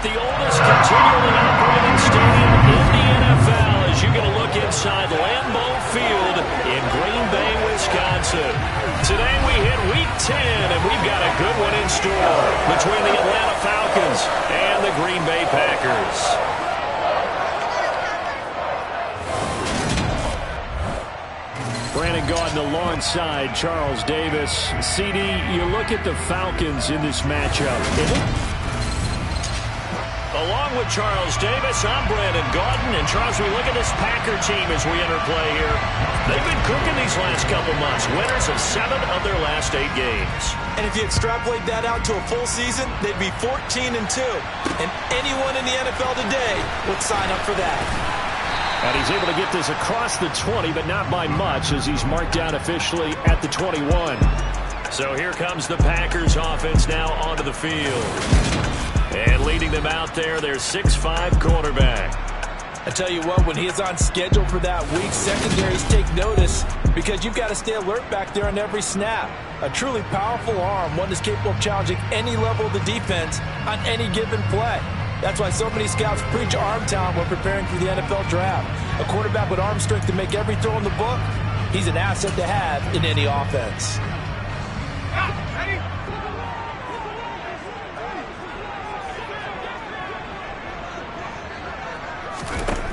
at the oldest continually operating stadium in the NFL as you get a look inside Lambeau Field in Green Bay, Wisconsin. Today we hit Week 10, and we've got a good one in store between the Atlanta Falcons and the Green Bay Packers. Brandon Gaudin alongside Charles Davis. CD, you look at the Falcons in this matchup. Along with Charles Davis, I'm Brandon Gaudin. And Charles, we look at this Packer team as we enter play here. They've been cooking these last couple months. Winners of 7 of their last 8 games. And if you extrapolate that out to a full season, they'd be 14-2. And anyone in the NFL today would sign up for that. And he's able to get this across the 20, but not by much, as he's marked down officially at the 21. So here comes the Packers offense now onto the field. And leading them out there, their 6'5" quarterback. I tell you what, when he is on schedule for that week, secondaries take notice because you've got to stay alert back there on every snap. A truly powerful arm, one that's capable of challenging any level of the defense on any given play. That's why so many scouts preach arm talent when preparing for the NFL draft. A quarterback with arm strength to make every throw in the book, he's an asset to have in any offense.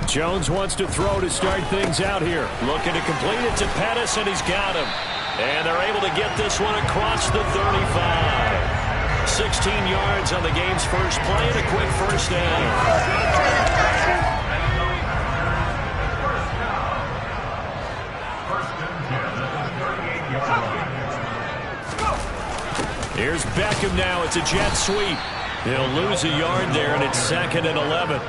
Jones wants to throw to start things out here. Looking to complete it to Pettis, and he's got him. And they're able to get this one across the 35. 16 yards on the game's first play and a quick first down. Here's Beckham now. It's a jet sweep. He'll lose a yard there, and it's 2nd and 11.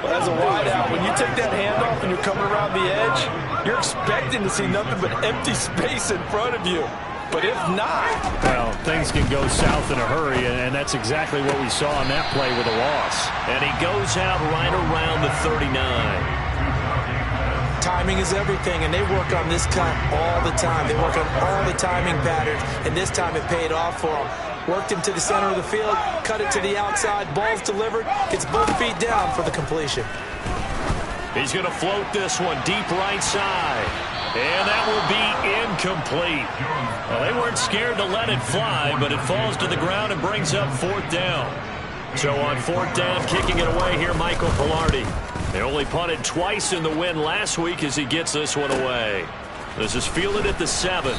Well, as a wideout, when you take that handoff and you're coming around the edge, you're expecting to see nothing but empty space in front of you. But if not, well, things can go south in a hurry, and that's exactly what we saw on that play with a loss. And he goes out right around the 39. Timing is everything, and they work on this cut all the time. They work on all the timing patterns, and this time it paid off for them. Worked him to the center of the field, cut it to the outside, ball's delivered, gets both feet down for the completion. He's going to float this one deep right side. And that will be incomplete. Well, they weren't scared to let it fly, but it falls to the ground and brings up 4th down. So on 4th down, kicking it away here, Michael Palardy. They only punted twice in the win last week as he gets this one away. This is fielded at the 7.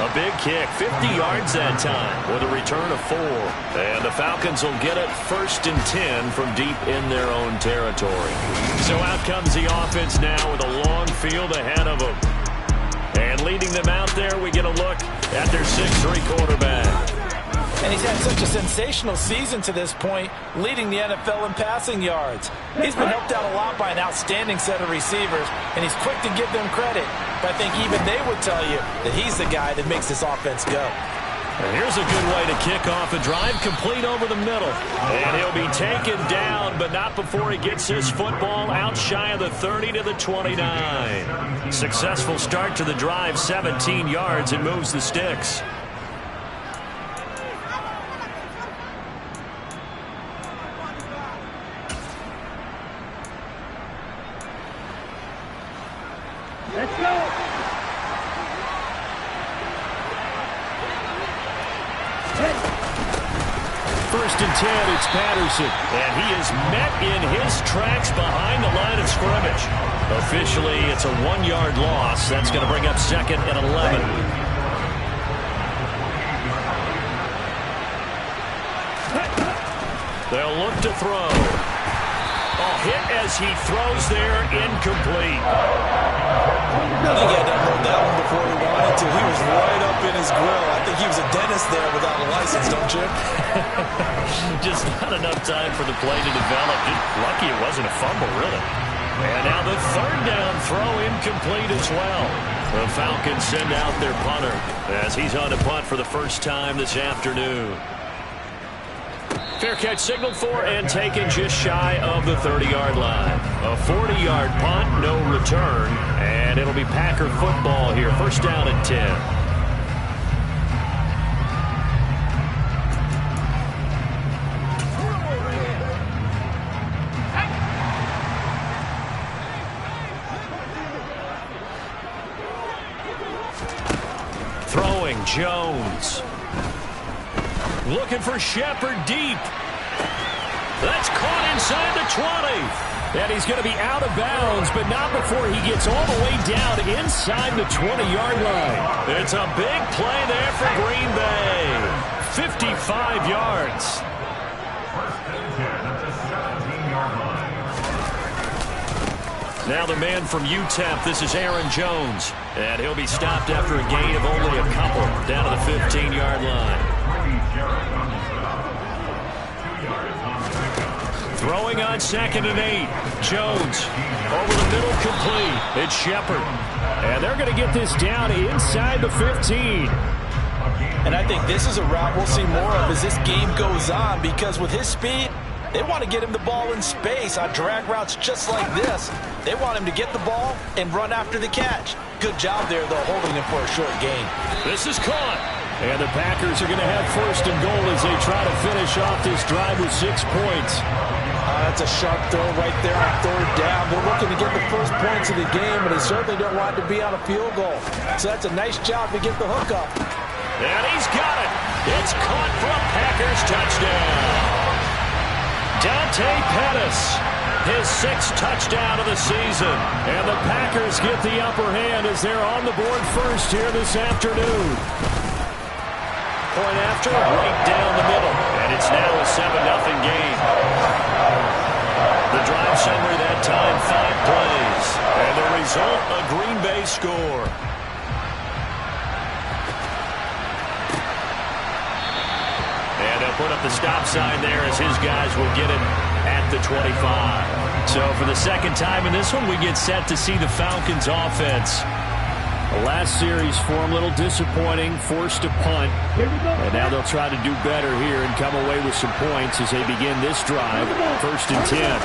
A big kick, 50 yards that time with a return of 4. And the Falcons will get it 1st and 10 from deep in their own territory. So out comes the offense now with a long field ahead of them. And leading them out there, we get a look at their 6'3" quarterback. And he's had such a sensational season to this point, leading the NFL in passing yards. He's been helped out a lot by an outstanding set of receivers, and he's quick to give them credit. But I think even they would tell you that he's the guy that makes this offense go. And here's a good way to kick off a drive, complete over the middle. And he'll be taken down, but not before he gets his football out shy of the 30 to the 29. Successful start to the drive, 17 yards, and moves the sticks. Let's go. First and 10, it's Patterson. And he is met in his tracks behind the line of scrimmage. Officially, it's a 1-yard loss. That's going to bring up 2nd and 11. They'll look to throw. Hit as he throws there, incomplete. I think he had to hold that one before he wanted to. He was right up in his grill. I think he was a dentist there without a license, don't you? Just not enough time for the play to develop. Just lucky it wasn't a fumble, really. And now the 3rd down throw incomplete as well. The Falcons send out their punter as he's on to punt for the first time this afternoon. Fair catch signaled for and taken just shy of the 30-yard line. A 40-yard punt, no return, and it'll be Packer football here. First down and 10. throwing. Jones. Looking for Shepard deep. That's caught inside the 20. And he's going to be out of bounds, but not before he gets all the way down inside the 20-yard line. It's a big play there for Green Bay. 55 yards. Now the man from UTEP, this is Aaron Jones. And he'll be stopped after a gain of only a couple down to the 15-yard line. Throwing on 2nd and 8. Jones over the middle, complete. It's Shepard. And they're going to get this down inside the 15. And I think this is a route we'll see more of as this game goes on, because with his speed, they want to get him the ball in space on drag routes just like this. They want him to get the ball and run after the catch. Good job there, though, holding him for a short gain. This is caught. And the Packers are going to have 1st and goal as they try to finish off this drive with 6 points. That's a sharp throw right there on 3rd down. They're looking to get the first points of the game, but they certainly don't want it to be on a field goal. So that's a nice job to get the hook up. And he's got it. It's caught for a Packers touchdown. Dante Pettis, his 6th touchdown of the season. And the Packers get the upper hand as they're on the board first here this afternoon. Point after, right down the middle. And it's now a 7-0 game. The drive summary that time, 5 plays. And the result, a Green Bay score. And they'll put up the stop sign there as his guys will get it at the 25. So for the 2nd time in this one, we get set to see the Falcons offense. The last series for them, a little disappointing, forced to punt. And now they'll try to do better here and come away with some points as they begin this drive, 1st and 10.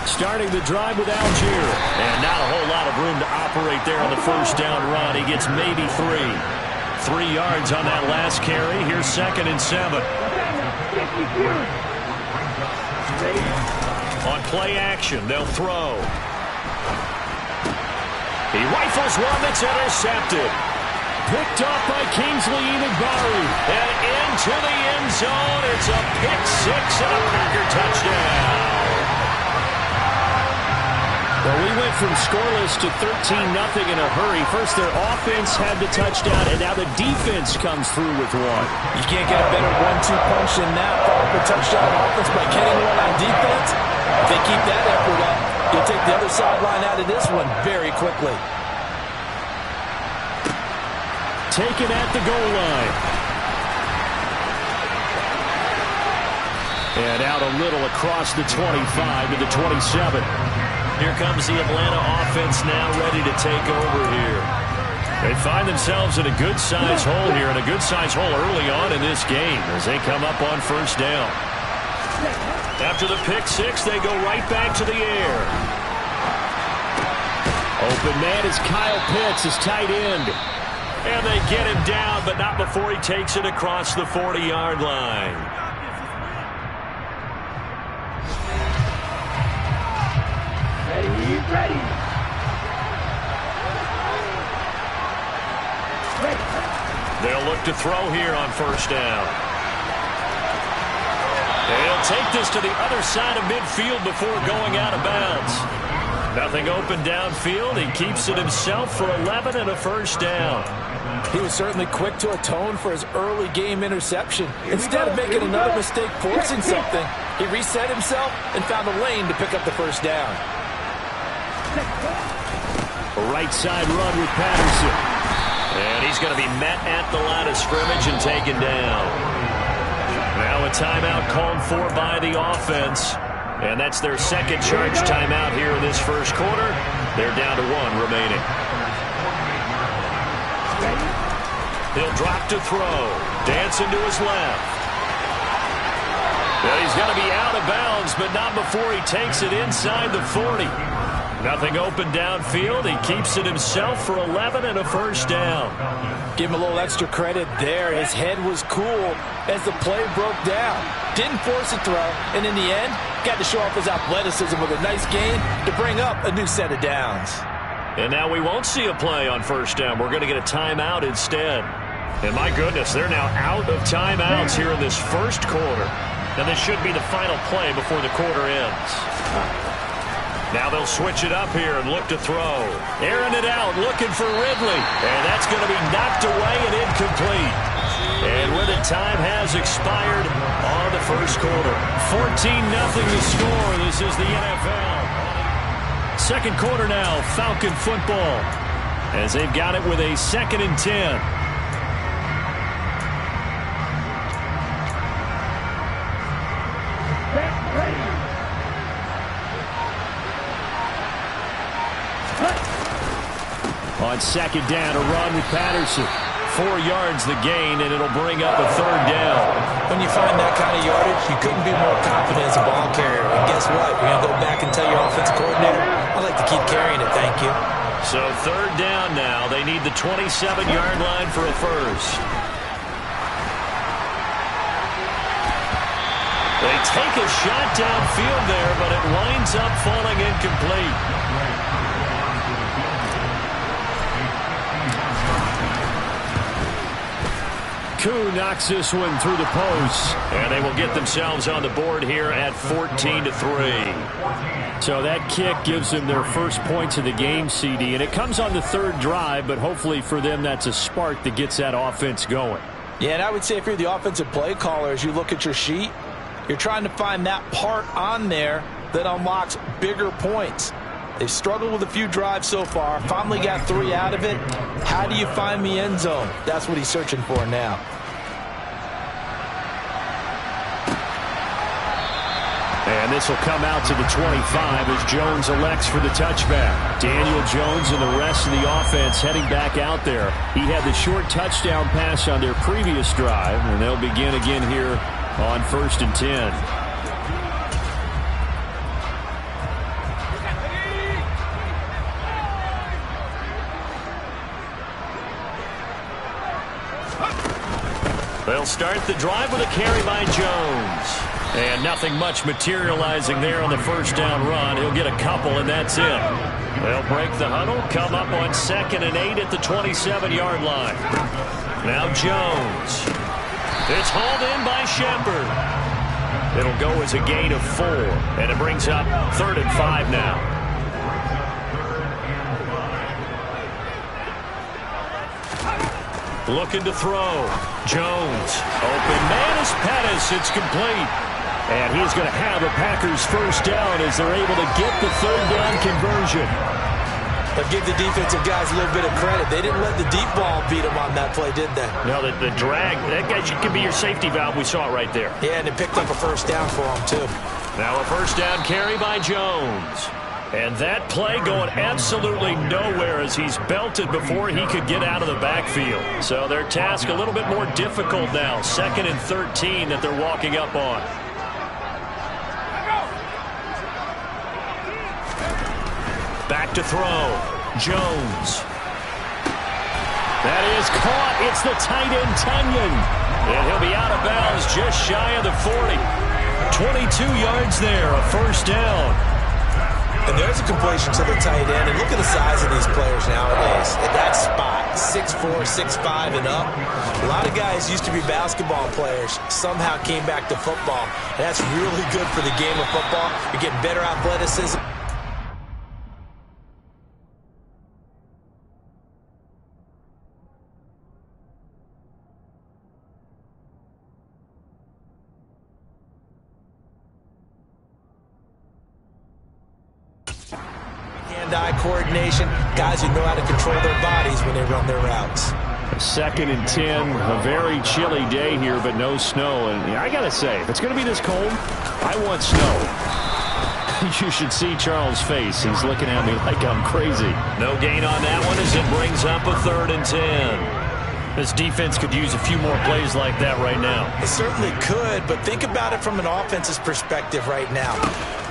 Starting the drive with Algier. And not a whole lot of room to operate there on the 1st down run. He gets maybe 3. 3 yards on that last carry. Here's 2nd and 7. On play action, they'll throw. He rifles one that's intercepted. Picked up by Kingsley Enagbare. And into the end zone. It's a pick 6 and a Packer touchdown. Well, we went from scoreless to 13-0 in a hurry. First, their offense had the touchdown, and now the defense comes through with one. You can't get a better 1-2 punch than that. Follow the touchdown offense by getting one on defense. If they keep that effort up, you'll take the other sideline out of this one very quickly. Taken at the goal line. And out a little across the 25 to the 27. Here comes the Atlanta offense now ready to take over here. They find themselves in a good-sized hole here, and a good-sized hole early on in this game as they come up on 1st down. After the pick 6, they go right back to the air. Open man is Kyle Pitts, his tight end. And they get him down, but not before he takes it across the 40-yard line. Ready. They'll look to throw here on 1st down. They'll take this to the other side of midfield before going out of bounds. Nothing open downfield. He keeps it himself for 11 and a 1st down. He was certainly quick to atone for his early game interception. Instead of making another mistake forcing something, he reset himself and found a lane to pick up the 1st down. A right side run with Patterson. And he's going to be met at the line of scrimmage and taken down. Now a timeout called for by the offense. And that's their 2nd charge timeout here in this 1st quarter. They're down to 1 remaining. He'll drop to throw. Dancing to his left. Well, he's going to be out of bounds, but not before he takes it inside the 40. Nothing open downfield. He keeps it himself for 11 and a 1st down. Give him a little extra credit there. His head was cool as the play broke down. Didn't force a throw, and in the end, got to show off his athleticism with a nice gain to bring up a new set of downs. And now we won't see a play on first down. We're going to get a timeout instead. And my goodness, they're now out of timeouts here in this first quarter. And this should be the final play before the quarter ends. Now they'll switch it up here and look to throw. Airing it out, looking for Ridley. And that's going to be knocked away and incomplete. And with it, time has expired on the first quarter. 14-0 to score. This is the NFL. Second quarter now, Falcon football, as they've got it with a 2nd and 10. On second down, a run with Patterson. 4 yards the gain, and it'll bring up a 3rd down. When you find that kind of yardage, you couldn't be more confident as a ball carrier. And guess what? You're going to go back and tell your offensive coordinator, I'd like to keep carrying it, thank you. So 3rd down now. They need the 27-yard line for a first. They take a shot downfield there, but it winds up falling incomplete. Koo knocks this one through the post. And they will get themselves on the board here at 14-3. So that kick gives them their first points of the game, CD. And it comes on the 3rd drive, but hopefully for them that's a spark that gets that offense going. Yeah, and I would say if you're the offensive play caller, as you look at your sheet, you're trying to find that part on there that unlocks bigger points. They've struggled with a few drives so far. Finally got 3 out of it. How do you find the end zone? That's what he's searching for now. And this will come out to the 25 as Jones elects for the touchback. Daniel Jones and the rest of the offense heading back out there. He had the short touchdown pass on their previous drive, and they'll begin again here on 1st and 10. They'll start the drive with a carry by Jones. And nothing much materializing there on the first down run. He'll get a couple, and that's it. They'll break the huddle, come up on 2nd and 8 at the 27-yard line. Now Jones. It's hauled in by Shepard. It'll go as a gain of 4, and it brings up 3rd and 5 now. Looking to throw. Jones. Open man is Pettis. It's complete. And he's going to have a Packers first down as they're able to get the 3rd down conversion. But give the defensive guys a little bit of credit. They didn't let the deep ball beat them on that play, did they? No, the drag, that guy could be your safety valve. We saw it right there. Yeah, and it picked up a first down for them, too. Now a first down carry by Jones. And that play going absolutely nowhere as he's belted before he could get out of the backfield. So their task a little bit more difficult now. 2nd and 13 that they're walking up on. Back to throw. Jones. That is caught. It's the tight end, Tunyon. And he'll be out of bounds just shy of the 40. 22 yards there, a first down. And there's a completion to the tight end. And look at the size of these players nowadays. At that spot, 6'4", 6'5", and up. A lot of guys used to be basketball players, somehow came back to football. And that's really good for the game of football. You're getting better athleticism. Hand-eye coordination, guys who know how to control their bodies when they run their routes. 2nd and 10, a very chilly day here, but no snow. And I got to say, if it's going to be this cold, I want snow. You should see Charles' face. He's looking at me like I'm crazy. No gain on that one as it brings up a 3rd and 10. This defense could use a few more plays like that right now. It certainly could, but think about it from an offense's perspective right now.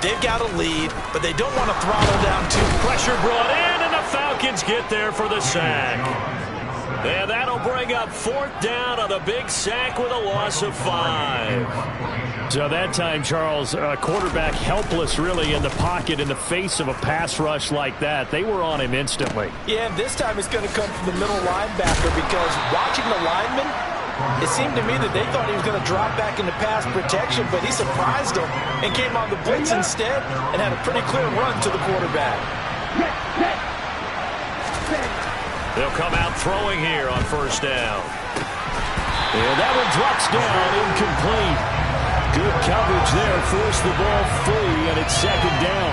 They've got a lead, but they don't want to throttle down too. Pressure brought in, and the Falcons get there for the sack. And that'll bring up 4th down on the big sack with a loss of 5. So that time, Charles, quarterback helpless really in the pocket in the face of a pass rush like that. They were on him instantly. Yeah, and this time it's going to come from the middle linebacker because watching the lineman, it seemed to me that they thought he was going to drop back into pass protection, but he surprised them and came on the blitz instead and had a pretty clear run to the quarterback. They'll come out throwing here on 1st down. And that one drops down, incomplete. Good coverage there, forced the ball free, and it's 2nd down.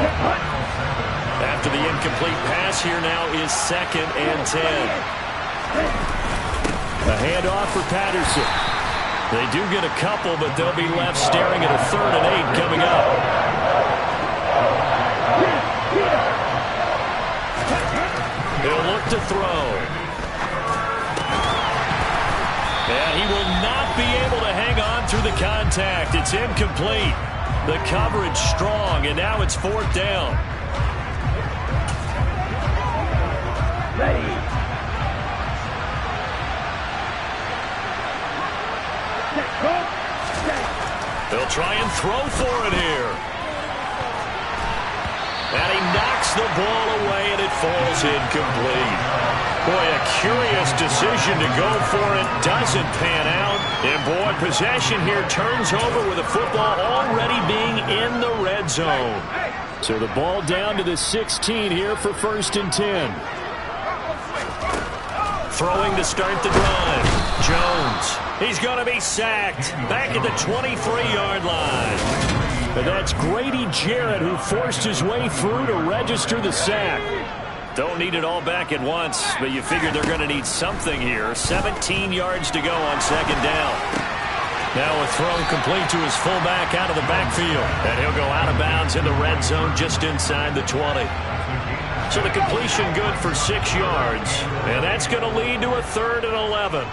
After the incomplete pass, here now is 2nd and 10. A handoff for Patterson. They do get a couple, but they'll be left staring at a 3rd and 8 coming up. He'll look to throw. And he will not be able to hang on through the contact. It's incomplete. The coverage strong, and now it's 4th down. Ready. They'll try and throw for it here. And he knocks the ball away, and it falls incomplete. Boy, a curious decision to go for it. Doesn't pan out. And, boy, possession here turns over with the football already being in the red zone. So the ball down to the 16 here for 1st and 10. Throwing to start the drive. Jones. He's going to be sacked. Back at the 23-yard line. And that's Grady Jarrett who forced his way through to register the sack. Don't need it all back at once, but you figure they're going to need something here. 17 yards to go on 2nd down. Now a throw complete to his fullback out of the backfield. And he'll go out of bounds in the red zone just inside the 20. So the completion good for 6 yards. And that's going to lead to a 3rd and 11.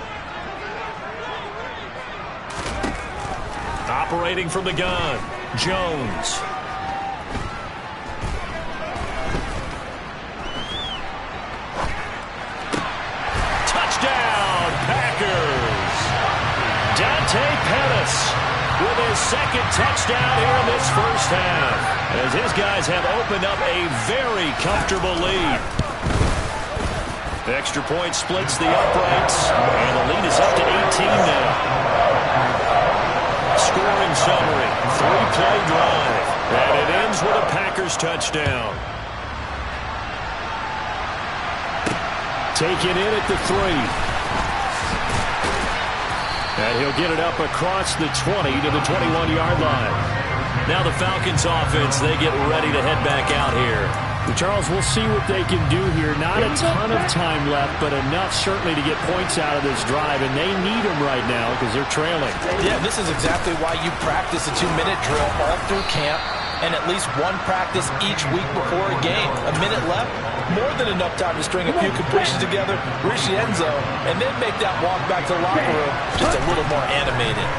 Operating from the gun, Jones. Touchdown, Packers. Dante Pettis with his 2nd touchdown here in this 1st half, as his guys have opened up a very comfortable lead. The extra point splits the uprights, and the lead is up to 18 now. Scoring summary, 3-play drive, and it ends with a Packers touchdown. Taken in at the 3. And he'll get it up across the 20 to the 21-yard line. Now the Falcons offense, they get ready to head back out here. Charles, we'll see what they can do here. Not a ton of time left, but enough certainly to get points out of this drive, and they need them right now because they're trailing. Yeah, this is exactly why you practice a 2-minute drill all through camp and at least one practice each week before a game. A minute left, more than enough time to string a few completions together, reach the end zone, and then make that walk back to the locker room just a little more animated.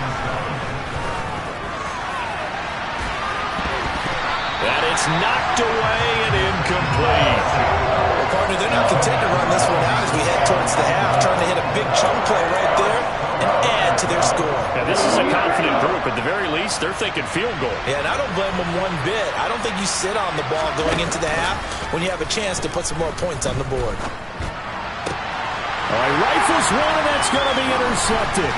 And it's knocked away and incomplete. Well, partner, they're not content to run this one out as we head towards the half, trying to hit a big chunk play right there and add to their score. Yeah, this is a confident group. At the very least, they're thinking field goal. Yeah, and I don't blame them one bit. I don't think you sit on the ball going into the half when you have a chance to put some more points on the board. All right, rifles one, and that's going to be intercepted.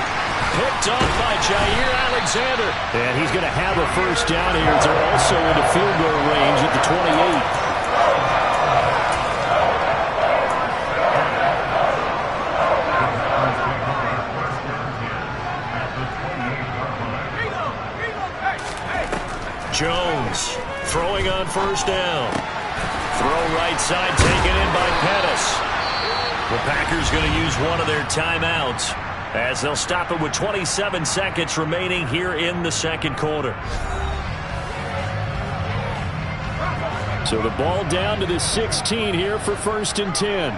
Picked off by Jair Alexander. And he's going to have a 1st down here. They're also into field goal range at the 28. Jones throwing on 1st down. Throw right side taken in by Pettis. The Packers going to use one of their timeouts as they'll stop it with 27 seconds remaining here in the 2nd quarter. So the ball down to the 16 here for 1st and 10.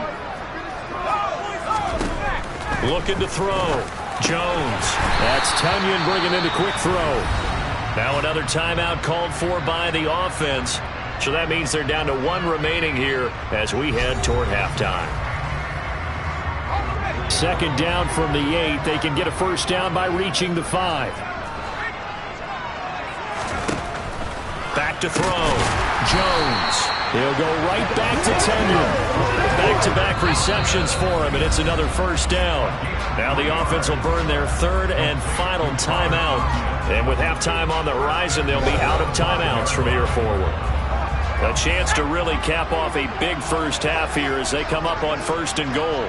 Looking to throw. Jones. That's Tunyon bringing in the quick throw. Now another timeout called for by the offense. So that means they're down to 1 remaining here as we head toward halftime. Second down from the 8. They can get a first down by reaching the 5. Back to throw. Jones. He'll go right back to Tenyon. Back-to-back receptions for him, and it's another first down. Now the offense will burn their third and final timeout. And with halftime on the horizon, they'll be out of timeouts from here forward. A chance to really cap off a big first half here as they come up on first and goal.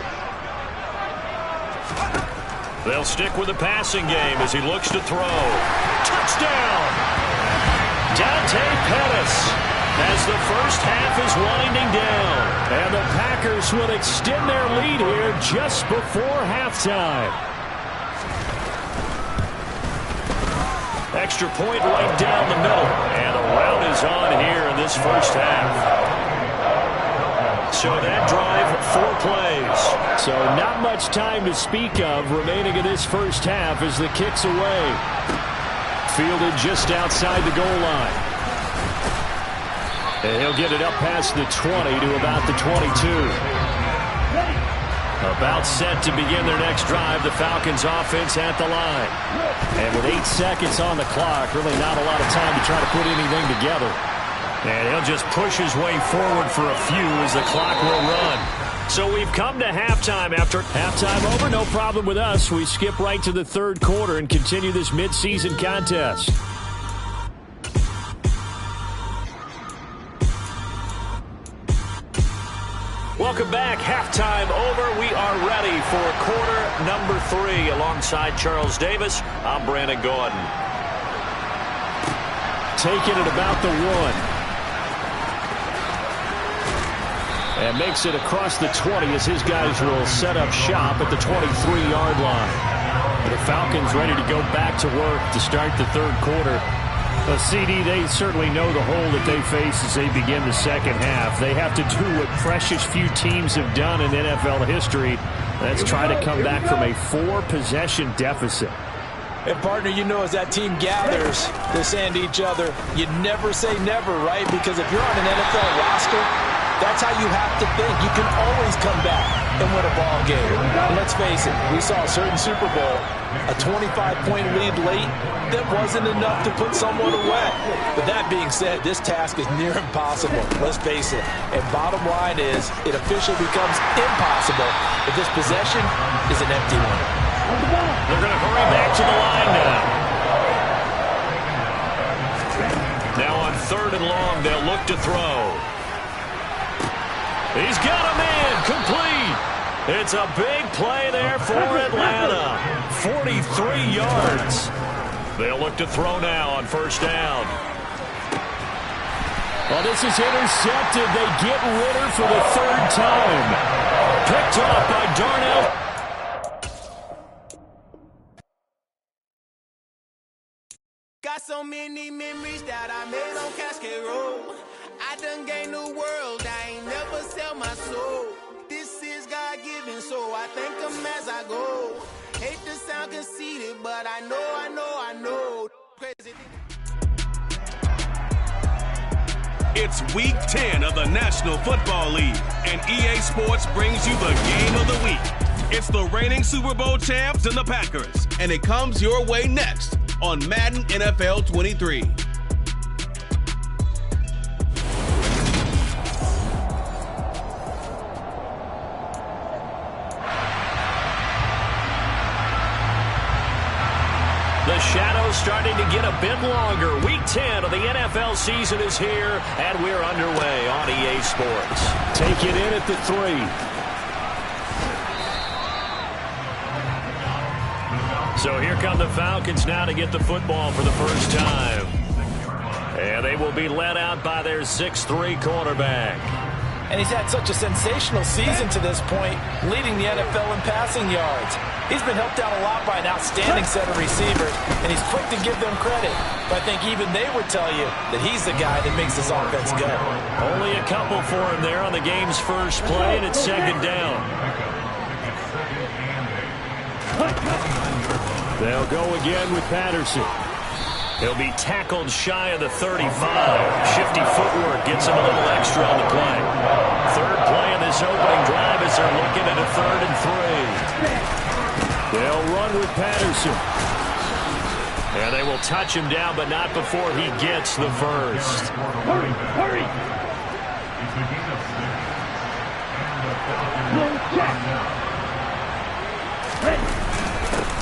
They'll stick with the passing game as he looks to throw. Touchdown! Dante Pettis as the first half is winding down. And the Packers will extend their lead here just before halftime. Extra point right down the middle. And the rout is on here in this first half. So that drive, 4 plays. So not much time to speak of remaining in this first half as the kick's away. Fielded just outside the goal line. And he'll get it up past the 20 to about the 22. About set to begin their next drive, the Falcons offense at the line. And with 8 seconds on the clock, really not a lot of time to try to put anything together. And he'll just push his way forward for a few as the clock will run. So we've come to halftime. After halftime over, no problem with us. We skip right to the third quarter and continue this midseason contest. Welcome back. Halftime over. We are ready for quarter number 3. Alongside Charles Davis, I'm Brandon Gordon. Taking it about the 1. And makes it across the 20 as his guys will set up shop at the 23-yard line. The Falcons ready to go back to work to start the third quarter. Well, CD, they certainly know the hole that they face as they begin the second half. They have to do what precious few teams have done in NFL history. That's try to come back from a 4-possession deficit. And, partner, you know, as that team gathers, they're saying to each other, you never say never, right? Because if you're on an NFL roster, that's how you have to think. You can always come back and win a ball game. And let's face it, we saw a certain Super Bowl, a 25-point lead late, that wasn't enough to put someone away. But that being said, this task is near impossible. Let's face it. And bottom line is, it officially becomes impossible if this possession is an empty one. They're going to hurry back to the line now. Now on third and long, they'll look to throw. He's got a man, complete. It's a big play there for Atlanta. 43 yards. They'll look to throw now on first down. Well, this is intercepted. They get Ritter for the 3rd time. Picked off by Darnell. Got so many memories that I made on Cascade Road. I done gained the world, I ain't never sell my soul. This is God-given, so I thank him as I go. Hate to sound conceited, but I know. Crazy. It's Week 10 of the National Football League, and EA Sports brings you the game of the week. It's the reigning Super Bowl champs and the Packers, and it comes your way next on Madden NFL 23. The shadow's starting to get a bit longer. Week 10 of the NFL season is here, and we're underway on EA Sports. Take it in at the 3. So here come the Falcons now to get the football for the first time. And they will be led out by their 6'3" quarterback. And he's had such a sensational season to this point, leading the NFL in passing yards. He's been helped out a lot by an outstanding set of receivers, and he's quick to give them credit. But I think even they would tell you that he's the guy that makes this offense go. Only a couple for him there on the game's first play, and it's second down. They'll go again with Patterson. He'll be tackled shy of the 35. Shifty footwork gets him a little extra on the play. Third play in this opening drive as they're looking at a 3rd and 3. They'll run with Patterson. And they will touch him down, but not before he gets the first. Hurry, hurry.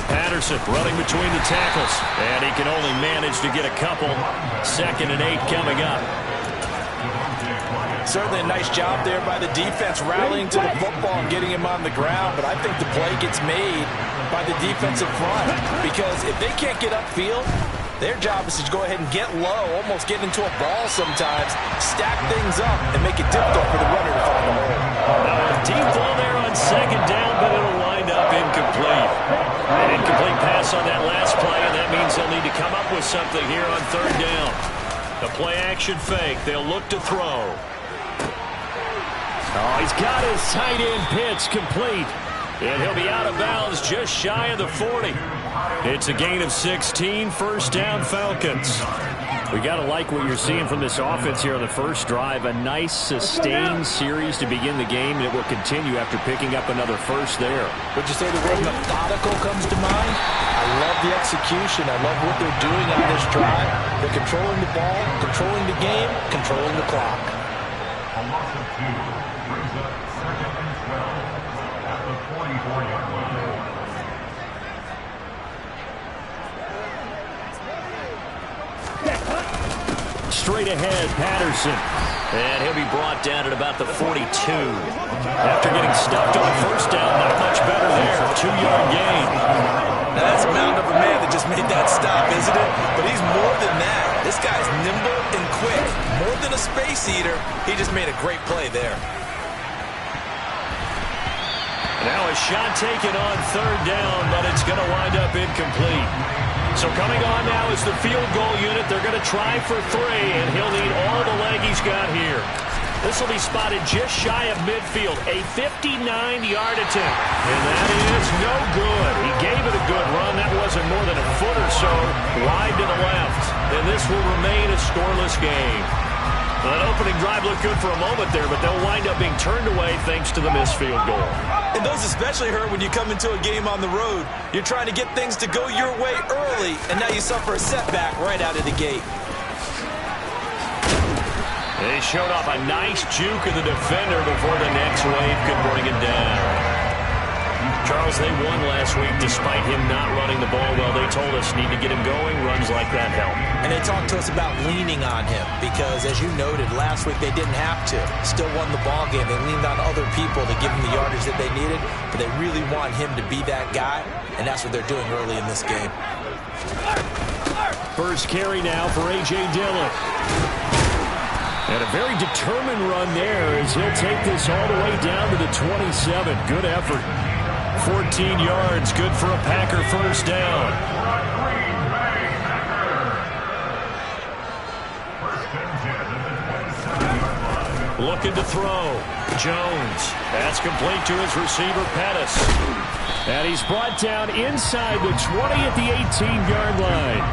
Patterson running between the tackles, and he can only manage to get a couple. 2nd and 8 coming up. Certainly a nice job there by the defense rallying to the football and getting him on the ground, but I think the play gets made by the defensive front because if they can't get upfield, their job is to go ahead and get low, almost get into a ball sometimes, stack things up, and make it difficult for the runner to find the hole. Now a deep ball there on 2nd down, but it'll wind up incomplete. An incomplete pass on that last play, and that means they'll need to come up with something here on 3rd down. The play-action fake. They'll look to throw. Oh, he's got his tight end pitch complete. And he'll be out of bounds just shy of the 40. It's a gain of 16, 1st down Falcons. We got to like what you're seeing from this offense here on the first drive. A nice sustained series to begin the game, and it will continue after picking up another first there. Would you say the word methodical comes to mind? I love the execution. I love what they're doing on this drive. They're controlling the ball, controlling the game, controlling the clock. A loss of 2 brings up 2nd and 12 at the 44-yard line. Straight ahead, Patterson. And he'll be brought down at about the 42. After getting stuffed on 1st down, not much better there. 2-yard gain. Now that's a mound of a man that just made that stop, isn't it? But he's more than that. This guy's nimble and quick. More than a space eater. He just made a great play there. Now a shot taken on 3rd down, but it's going to wind up incomplete. So coming on now is the field goal unit. They're going to try for 3, and he'll need all the leg he's got here. This will be spotted just shy of midfield. A 59-yard attempt. And that is no good. He gave it a good run. That wasn't more than a foot or so wide to the left. And this will remain a scoreless game. That opening drive looked good for a moment there, but they'll wind up being turned away thanks to the missed field goal. And those especially hurt when you come into a game on the road. You're trying to get things to go your way early, and now you suffer a setback right out of the gate. They showed off a nice juke of the defender before the next wave could bring it down. Charles, they won last week despite him not running the ball well. They told us need to get him going. Runs like that help. And they talked to us about leaning on him because, as you noted, last week they didn't have to. Still won the ball game. They leaned on other people to give them the yardage that they needed, but they really want him to be that guy, and that's what they're doing early in this game. First carry now for A.J. Dillon. And a very determined run there as he'll take this all the way down to the 27. Good effort. 14 yards, good for a Packer 1st down. Looking to throw. Jones. That's complete to his receiver, Pettis. And he's brought down inside the 20 at the 18-yard line.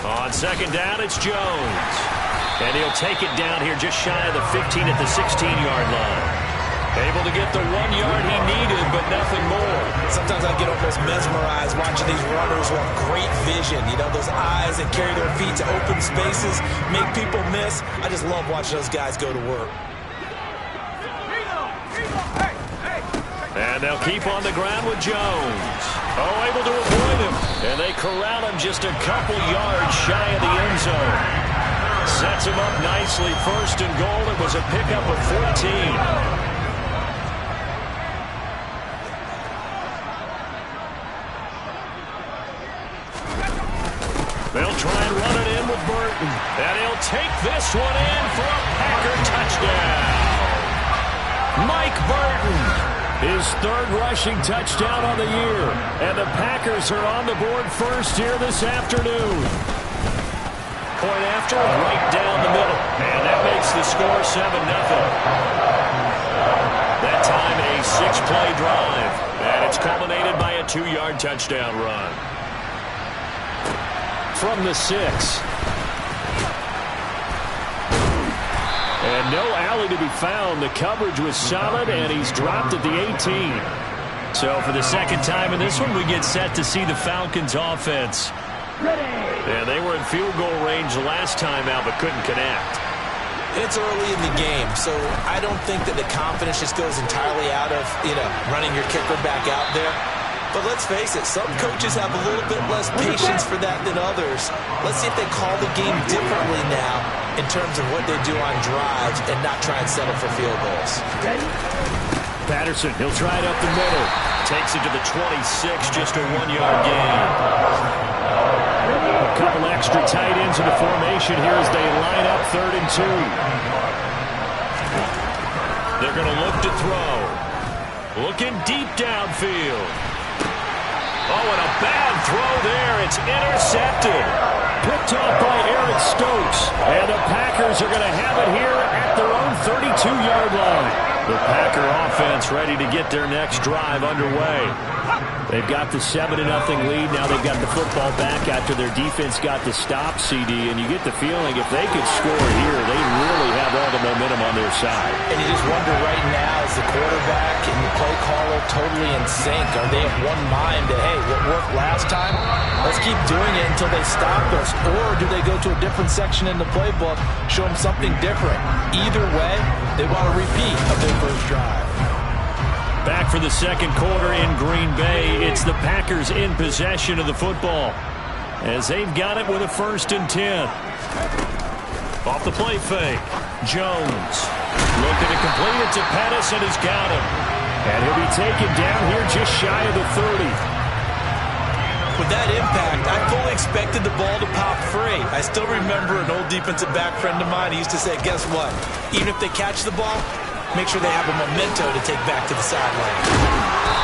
On 2nd down, it's Jones. And he'll take it down here just shy of the 15 at the 16-yard line. Able to get the 1 yard he needed, but nothing more. Sometimes I get almost mesmerized watching these runners who have great vision. You know, those eyes that carry their feet to open spaces, make people miss. I just love watching those guys go to work. And they'll keep on the ground with Jones. Oh, able to avoid him. And they corral him just a couple yards shy of the end zone. Sets him up nicely. 1st and goal. It was a pickup of 14. They'll try and run it in with Burton. And he'll take this one in for a Packer touchdown. Mike Burton. His 3rd rushing touchdown on the year. And the Packers are on the board first here this afternoon. Point after, right down the middle. And that makes the score 7-0. That time a 6-play drive. And it's culminated by a 2-yard touchdown run. From the 6. And no alley to be found. The coverage was solid, and he's dropped at the 18. So for the second time in this one, we get set to see the Falcons offense. And they were in field goal range the last time out, but couldn't connect. It's early in the game, so I don't think that the confidence just goes entirely out of, running your kicker back out there. But let's face it, some coaches have a little bit less patience for that than others. Let's see if they call the game differently now in terms of what they do on drives and not try and settle for field goals. Patterson, he'll try it up the middle. Takes it to the 26, just a 1-yard gain. A couple extra tight ends in the formation here as they line up 3rd and 2. They're going to look to throw. Looking deep downfield. Oh, and a bad throw there. It's intercepted. Picked off by Eric Stokes. And the Packers are going to have it here at their own 32-yard line. The Packer offense ready to get their next drive underway. They've got the 7-0 lead. Now they've got the football back after their defense got the stop, CD. And you get the feeling if they could score here, they really have all the momentum on their side. And you just wonder right now, is the quarterback and the play caller totally in sync? Are they of one mind that, hey, what worked last time, let's keep doing it until they stop us? Or do they go to a different section in the playbook, show them something different? Either way, they want a repeat of their first drive. Back for the second quarter in Green Bay. It's the Packers in possession of the football as they've got it with a 1st and 10. Off the play fake. Jones looking to complete it to Pettis, and he's got him. And he'll be taken down here just shy of the 30. With that impact, I fully expected the ball to pop free. I still remember an old defensive back friend of mine. He used to say, guess what? Even if they catch the ball, make sure they have a memento to take back to the sideline.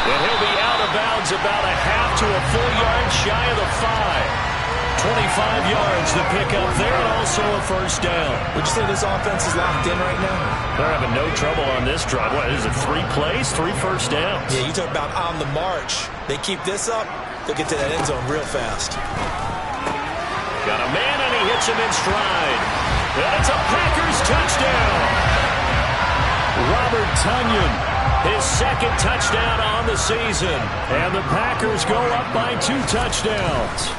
And he'll be out of bounds about a half to a full yard shy of the 5. 25 yards to pick up there, and also a 1st down. Would you say this offense is locked in right now? They're having no trouble on this drive. What is it, 3 plays, 3 first downs? Yeah, you talk about on the march. They keep this up, they'll get to that end zone real fast. Got a man, and he hits him in stride. And it's a Packers touchdown. Robert Tonyan, his 2nd touchdown on the season. And the Packers go up by 2 touchdowns.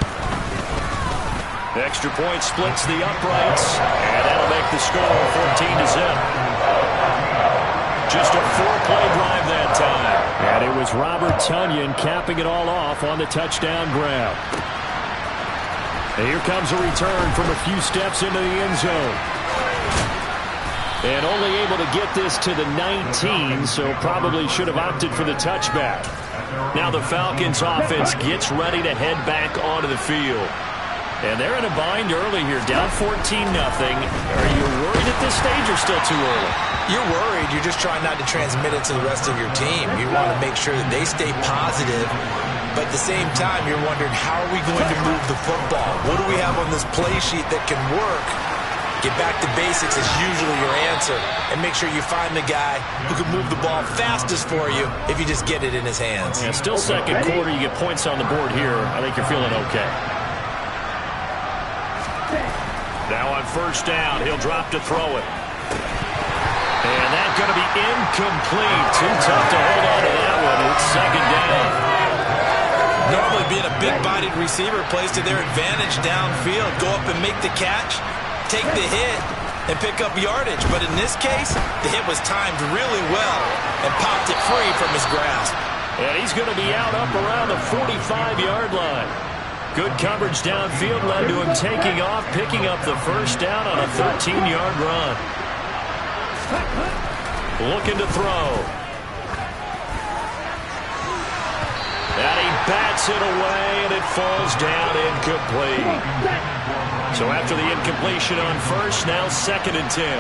Extra point splits the uprights, and that'll make the score 14-0. Just a 4-play drive that time. And it was Robert Tonyan capping it all off on the touchdown grab. And here comes a return from a few steps into the end zone. And only able to get this to the 19, so probably should have opted for the touchback. Now the Falcons offense gets ready to head back onto the field. And they're in a bind early here, down 14-0. Are you worried at this stage or still too early? You're worried. You're just trying not to transmit it to the rest of your team. You want to make sure that they stay positive. But at the same time, you're wondering, how are we going to move the football? What do we have on this play sheet that can work? Get back to basics is usually your answer. And make sure you find the guy who can move the ball fastest for you if you just get it in his hands. Yeah, still second quarter. You get points on the board here. I think you're feeling okay. Now on 1st down, he'll drop to throw it. And that's going to be incomplete. Too tough to hold on to that one. It's 2nd down. Normally being a big-bodied receiver plays to their advantage downfield. Go up and make the catch, take the hit, and pick up yardage. But in this case, the hit was timed really well and popped it free from his grasp. And he's going to be out up around the 45-yard line. Good coverage downfield led to him taking off, picking up the 1st down on a 13-yard run. Looking to throw. And he bats it away, and it falls down incomplete. So after the incompletion on 1st, now 2nd and 10.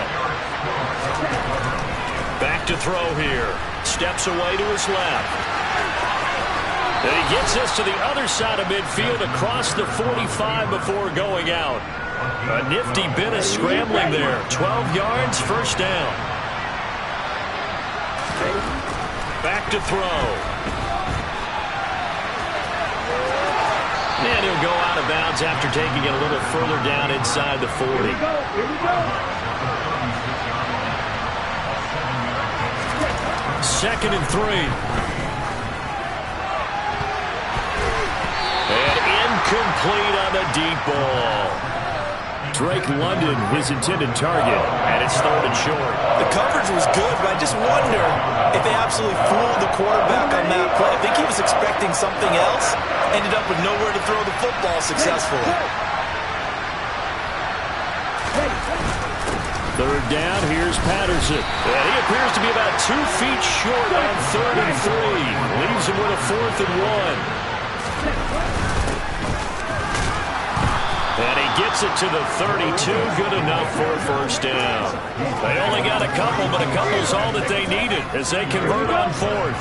Back to throw here. Steps away to his left. And he gets us to the other side of midfield across the 45 before going out. A nifty bit of scrambling there. 12 yards, 1st down. Back to throw. And he'll go out of bounds after taking it a little further down inside the 40. Here we go. 2nd and 3. And incomplete on the deep ball. Drake London, his intended target, and it's 3rd and short. The coverage was good, but I just wonder if they absolutely fooled the quarterback on that play. I think he was expecting something else, ended up with nowhere to throw the football successfully. 3rd down, here's Patterson. And he appears to be about 2 feet short on 3rd and 3. Leaves him with a 4th and 1. And he gets it to the 32. Good enough for a 1st down. They only got a couple, but a couple's all that they needed as they convert on 4th.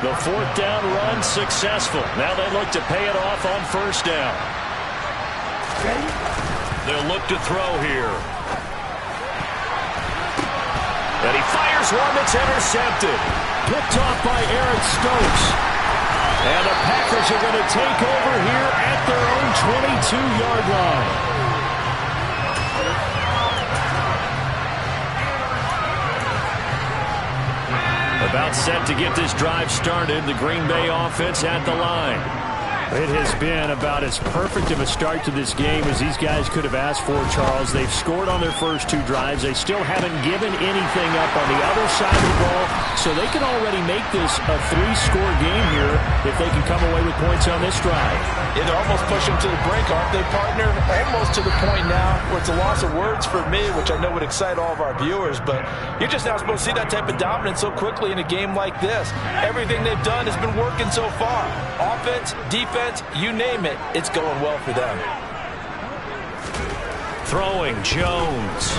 The 4th down run successful. Now they look to pay it off on 1st down. They'll look to throw here. And he fires one that's intercepted. Picked off by Eric Stokes. And the Packers are going to take over here at their own 22-yard line. About set to get this drive started. The Green Bay offense at the line. It has been about as perfect of a start to this game as these guys could have asked for, Charles. They've scored on their first 2 drives. They still haven't given anything up on the other side of the ball, so they can already make this a 3-score game here if they can come away with points on this drive. Yeah, they're almost pushing to the break, aren't they, partner? Almost to the point now where it's a loss of words for me, which I know would excite all of our viewers, but you're just not supposed to see that type of dominance so quickly in a game like this. Everything they've done has been working so far. Offense, defense, you name it, it's going well for them. Throwing, Jones.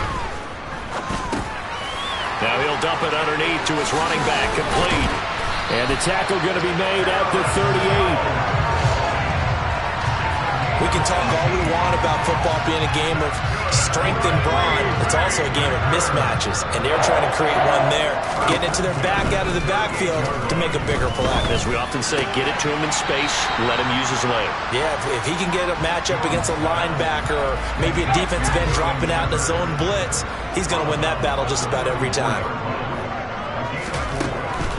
Now he'll dump it underneath to his running back, complete. And the tackle going to be made at the 38. We can talk all we want about football being a game of strength and brawn. It's also a game of mismatches, and they're trying to create one there, getting it to their back out of the backfield to make a bigger play. As we often say, get it to him in space, let him use his leg. Yeah, if he can get a matchup against a linebacker or maybe a defensive end dropping out in a zone blitz, he's going to win that battle just about every time.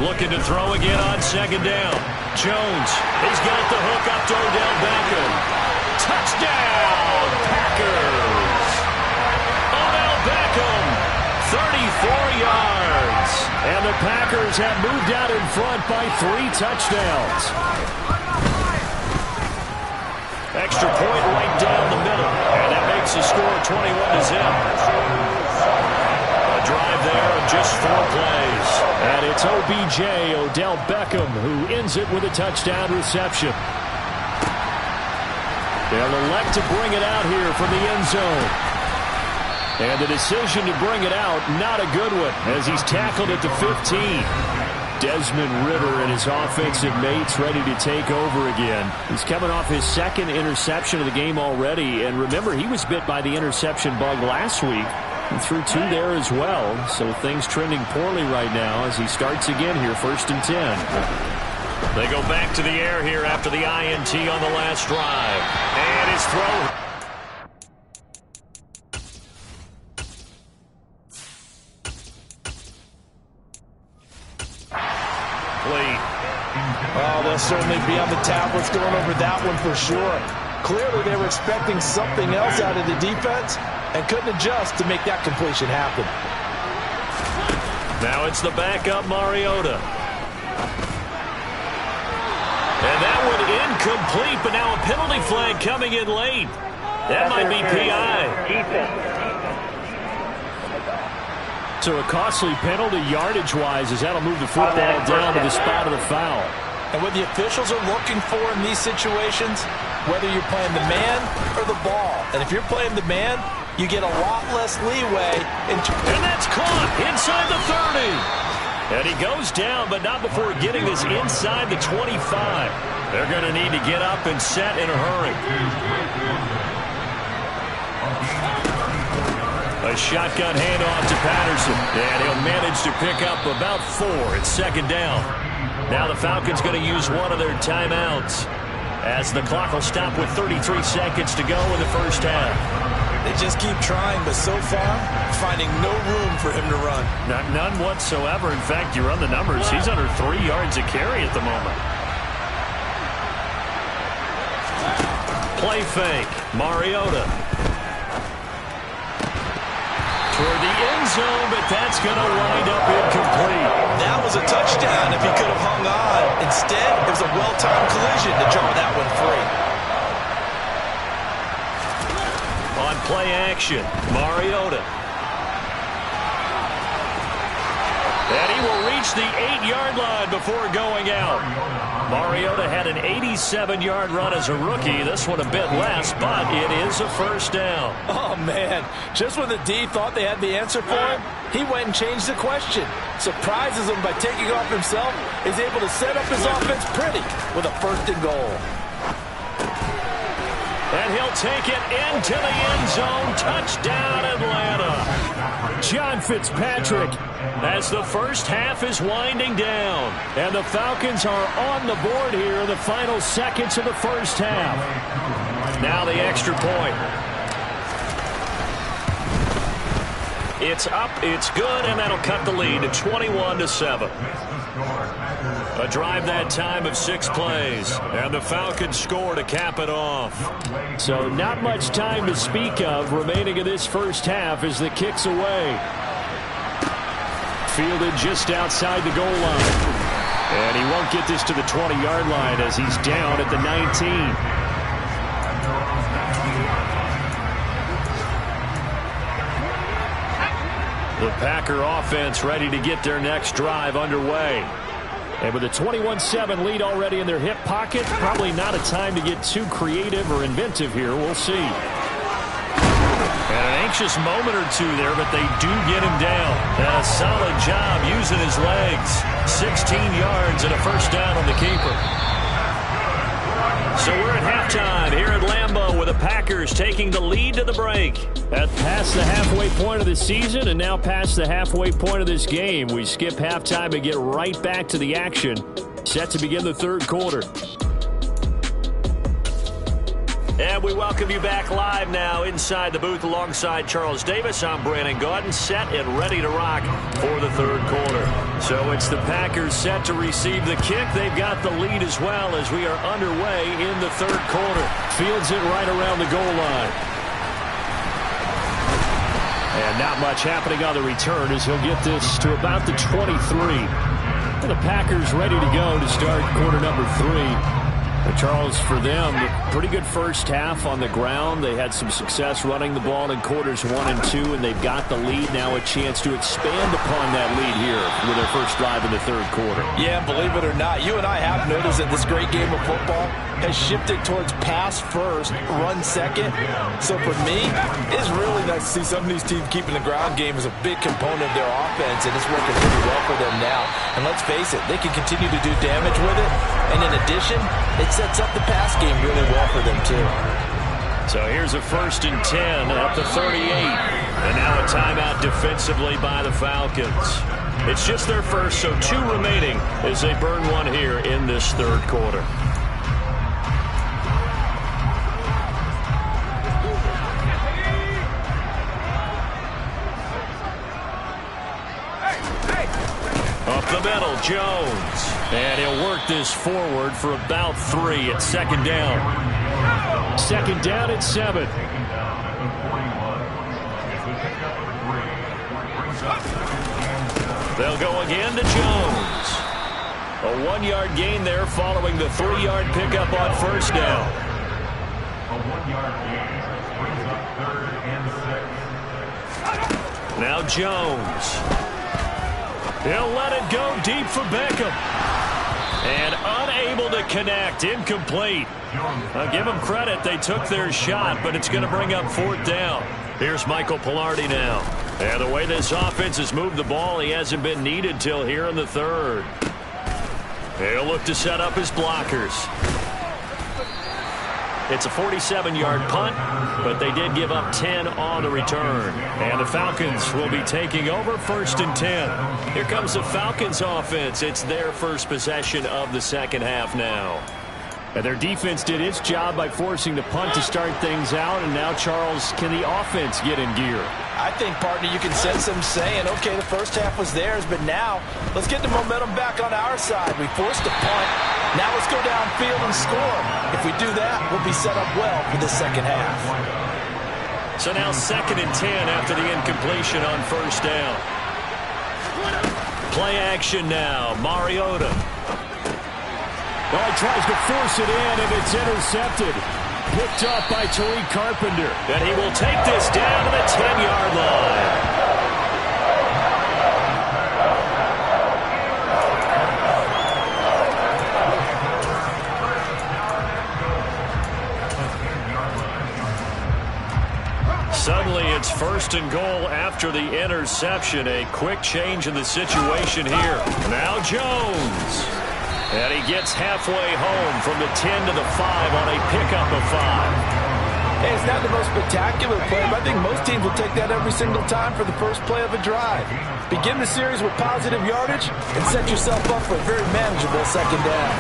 Looking to throw again on 2nd down. Jones, he's got the hook up to Odell Beckham. Touchdown, Packers! Odell Beckham, 34 yards. And the Packers have moved out in front by 3 touchdowns. Extra point right down the middle. And that makes the score 21-0. A drive there of just 4 plays. And it's OBJ, Odell Beckham, who ends it with a touchdown reception. They'll elect to bring it out here from the end zone. And the decision to bring it out, not a good one, as he's tackled at the 15. Desmond Ridder and his offensive mates ready to take over again. He's coming off his 2nd interception of the game already. And remember, he was bit by the interception bug last week. He threw 2 there as well. So things trending poorly right now as he starts again here, 1st and 10. They go back to the air here after the INT on the last drive. And his throw. Oh, they'll certainly be on the tablets going over that one for sure. Clearly they were expecting something else out of the defense and couldn't adjust to make that completion happen. Now it's the backup Mariota. And that one incomplete, but now a penalty flag coming in late. That might be PI. So a costly penalty yardage-wise as that'll move the football down to the spot of the foul. And what the officials are looking for in these situations, whether you're playing the man or the ball. And if you're playing the man, you get a lot less leeway. And that's caught inside the 30. And he goes down, but not before getting this inside the 25. They're going to need to get up and set in a hurry. A shotgun handoff to Patterson. And he'll manage to pick up about 4. It's second down. Now the Falcons going to use one of their timeouts, as the clock will stop with 33 seconds to go in the first half. They just keep trying, but so far, finding no room for him to run. None whatsoever. In fact, you run the numbers, he's under 3 yards a carry at the moment. Play fake. Mariota. Toward the end zone, but that's going to wind up incomplete. That was a touchdown if he could have hung on. Instead, it was a well-timed collision to draw that one free. On play action, Mariota. And he will reach the 8-yard line before going out. Mariota had an 87-yard run as a rookie. This one a bit less, but it is a first down. Oh, man. Just when the D thought they had the answer for him, he went and changed the question. Surprises him by taking off himself. Is able to set up his offense pretty with a 1st and goal. And he'll take it into the end zone. Touchdown, Atlanta. John Fitzpatrick, as the first half is winding down. And the Falcons are on the board here in the final seconds of the first half. Now the extra point. It's up, it's good, and that'll cut the lead to 21-7. A drive that time of 6 plays, and the Falcons score to cap it off. So not much time to speak of remaining in this first half as the kick's away. Fielded just outside the goal line. And he won't get this to the 20-yard line as he's down at the 19. The Packer offense ready to get their next drive underway. And with a 21-7 lead already in their hip pocket, probably not a time to get too creative or inventive here. We'll see. And an anxious moment or two there, but they do get him down. A solid job using his legs. 16 yards and a first down on the keeper. So we're at halftime here at Lambeau with the Packers taking the lead to the break. Past the halfway point of the season and now past the halfway point of this game. We skip halftime and get right back to the action. Set to begin the third quarter. And we welcome you back live now inside the booth alongside Charles Davis. I'm Brandon Gaudin, set and ready to rock for the third quarter. So it's the Packers set to receive the kick. They've got the lead as well as we are underway in the third quarter. Fields it right around the goal line. And not much happening on the return as he'll get this to about the 23. And the Packers ready to go to start quarter number 3. Charles, for them, pretty good first half on the ground. They had some success running the ball in quarters 1 and 2, and they've got the lead. Now a chance to expand upon that lead here with their first drive in the third quarter. Yeah, believe it or not, you and I have noticed that this great game of football has shifted towards pass first, run second. So for me, it's really nice to see some of these teams keeping the ground game as a big component of their offense, and it's working pretty well for them now. And let's face it, they can continue to do damage with it. And in addition, it sets up the pass game really well for them too. So here's a 1st and 10 at the 38. And now a timeout defensively by the Falcons. It's just their first, so 2 remaining as they burn one here in this third quarter. Up the middle, Jones. And he'll work this forward for about 3 at second down. Second down at 7. They'll go again to Jones. A 1-yard gain there following the 3-yard pickup on first down. A 1-yard gain brings up 3rd and 6. Now Jones. He'll let it go deep for Beckham. And unable to connect. Incomplete. I'll give them credit. They took their shot, but it's going to bring up 4th down. Here's Michael Palardy now. And the way this offense has moved the ball, he hasn't been needed till here in the third. He'll look to set up his blockers. It's a 47-yard punt, but they did give up 10 on the return. And the Falcons will be taking over 1st and 10. Here comes the Falcons offense. It's their first possession of the second half now. And their defense did its job by forcing the punt to start things out. And now, Charles, can the offense get in gear? I think, partner, you can sense them saying, okay, the first half was theirs, but now let's get the momentum back on our side. We forced a punt. Now let's go downfield and score. If we do that, we'll be set up well for the second half. So now 2nd and 10 after the incompletion on 1st down. Play action now. Mariota. Well, he tries to force it in, and it's intercepted. Picked up by Tariq Carpenter. And he will take this down to the 10-yard line. Suddenly, it's 1st and goal after the interception. A quick change in the situation here. Now Jones. And he gets halfway home from the 10 to the 5 on a pickup of 5. Hey, it's not the most spectacular play, but I think most teams will take that every single time for the first play of a drive. Begin the series with positive yardage and set yourself up for a very manageable second down.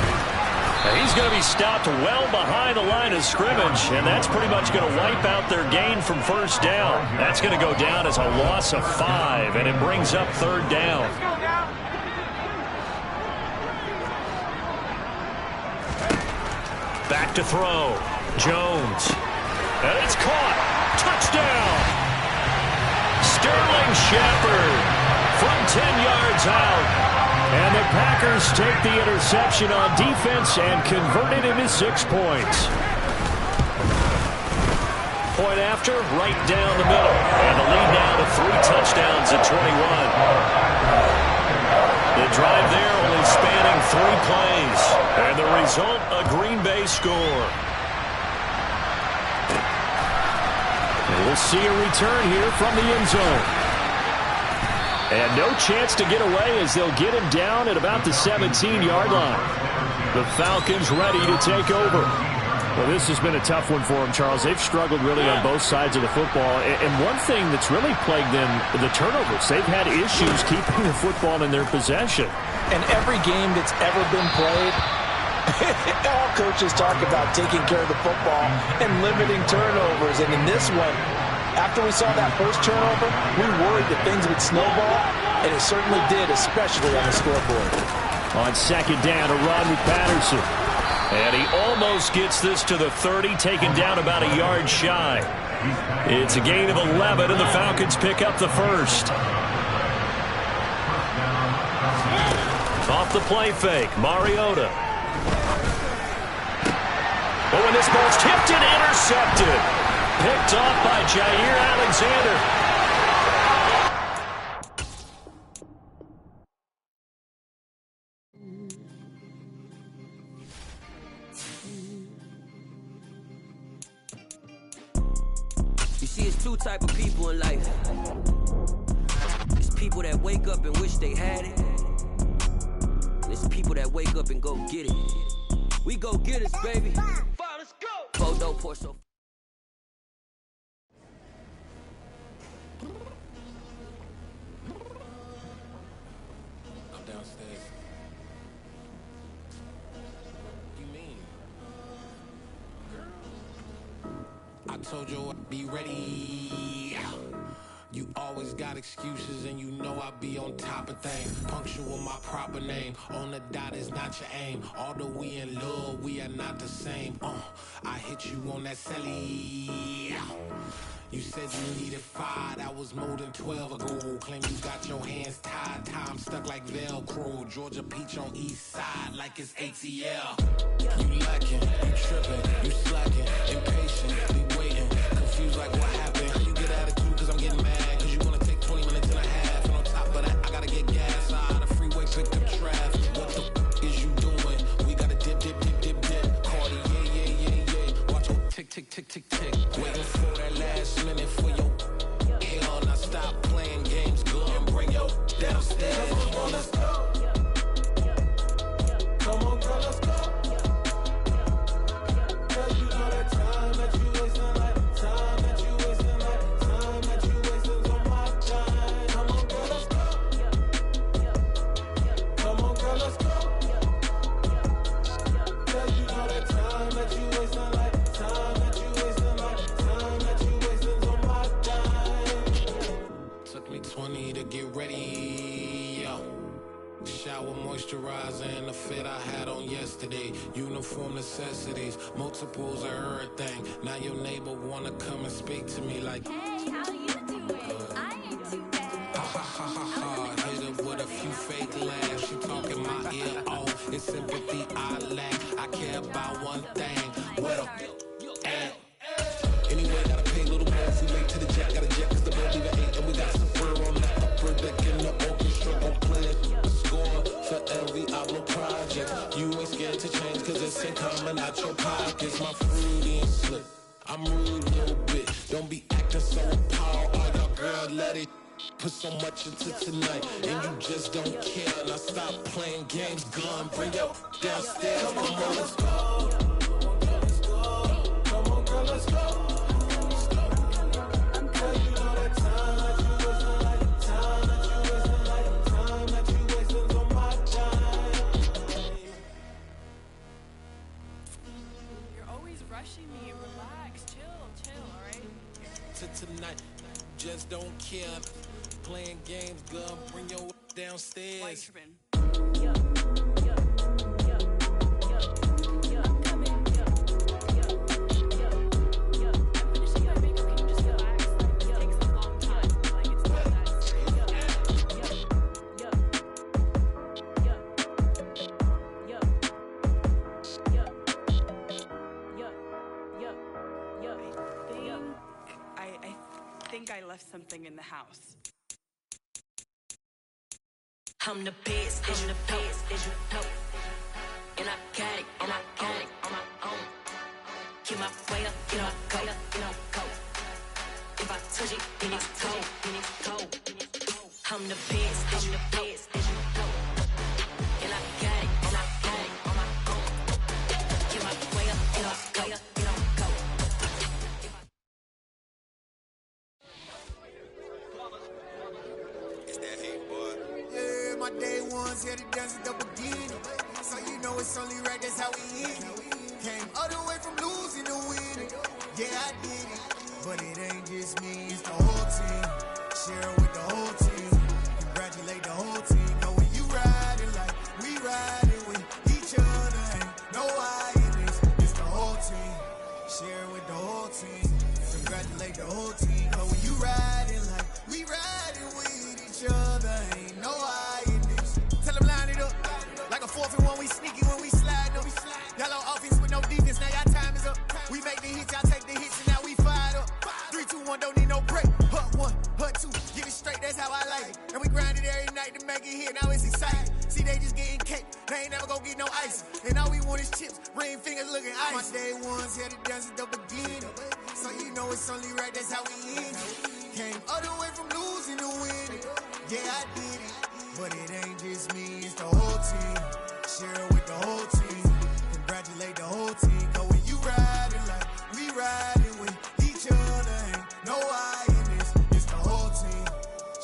Now he's going to be stopped well behind the line of scrimmage, and that's pretty much going to wipe out their gain from 1st down. That's going to go down as a loss of 5, and it brings up 3rd down. Back to throw. Jones. And it's caught. Touchdown. Sterling Shepard from 10 yards out. And the Packers take the interception on defense and convert it into 6 points. Point after, right down the middle. And the lead now to 3 touchdowns at 21. The drive there only spanning 3 plays. And the result, a Green Bay score. And we'll see a return here from the end zone. And no chance to get away as they'll get him down at about the 17-yard line. The Falcons ready to take over. Well, this has been a tough one for them, Charles. They've struggled really on both sides of the football. And one thing that's really plagued them, the turnovers. They've had issues keeping the football in their possession. And every game that's ever been played, all coaches talk about taking care of the football and limiting turnovers. And in this one, after we saw that first turnover, we worried that things would snowball, and it certainly did, especially on the scoreboard. On 2nd down, a run with Patterson. And he almost gets this to the 30, taken down about a yard shy. It's a gain of 11, and the Falcons pick up the first. Off the play fake, Mariota. Oh, and this ball's tipped and intercepted. Picked off by Jair Alexander. You see, it's 2 type of people in life. It's people that wake up and wish they had it. And it's people that wake up and go get it. We go get it, baby. Let's go. Photo pour so. I'm downstairs. What do you mean? I told you I'd be ready. You always got excuses and you know I be on top of things. Punctual my proper name. On the dot is not your aim. Although we in love, we are not the same. I hit you on that celly. You said you needed 5, that was more than 12 ago. Claim you got your hands tied, time stuck like Velcro. Georgia Peach on east side like it's ATL. You lacking, you tripping, you slacking, impatient, we waiting, confused like what happened. How you get attitude cause I'm getting mad, cause you wanna take 20 minutes and a half. And on top of that, I gotta get gas out of the freeway, pick up traffic. What the is you doing? We gotta dip, dip, dip, dip, dip. Cardi, yeah. Watch your tick, tick, tick, tick, tick. Waiting for that last minute for your hell. Now stop playing games, go and bring your downstairs. Come on, let's go. Come on, girl, let's go. Girl, you know that time. shit I had on yesterday. Uniform necessities, multiples of everything. Now your neighbor wanna come and speak to me like, hey, how you doing? I ain't too bad. Ha ha ha ha ha. Hit her with a few fake laughs. She talking my ear off. It's sympathy I lack. I care about one thing. What a at. Anyway, gotta pay a little more if we late to the jack. Got a jet cause the road even 8. And we got some fur on the upper deck in the orchestra. Don't play a score for every album project. You ain't scared to change cause it's ain't coming out your pockets. My fruity and slick. I'm rude a little bit. Don't be acting so appalled. Oh, your girl, let it put so much into tonight. And you just don't care. Now stop playing games. Gun, bring your downstairs. Come on, let's go. Come on, girl, let's go. Tonight, just don't care. Playing games, girl, bring your downstairs. I left something in the house. I'm the best, I'm the best, as you know. And I got it, and I got it on my own. Get my way up, get my go, go. If I touch it, then it's cold, then it's cold. I'm the best, I'm the best, as you know. And I got it, and I got it on my own. Get my way up, get my go, go. My day ones here to dance at the beginning. So you know it's only right, that's how we end it. Came all the way from losing to winning. Yeah, I did it. But it ain't just me, it's the whole team. Share it with the whole team. Congratulate the whole team. Know when you riding like we riding with each other. Ain't no I in this, it's the whole team. Share it with the whole team. Congratulate the whole team. Know when you riding like we riding with each other. Ain't no I. Like a 4th and 1, we sneaky when we slide. No, y'all on offense with no defense, now y'all time is up. We make the hits, y'all take the hits, and now we fired up. 3, 2, 1, don't need no break. Hut 1, hut 2, get it straight, that's how I like it. And we grind it every night to make it hit, now it's exciting. See, they just getting cake, they ain't never gonna get no ice. And all we want is chips, ring fingers looking ice. My day ones here to dance at the beginning. So you know it's only right, that's how we end it. Came all the way from losing to winning. Yeah, I did it. But it ain't just me, it's the whole team. Share it with the whole team. Congratulate the whole team. Cause when you riding like we riding with each other. Ain't no I in this, it's the whole team.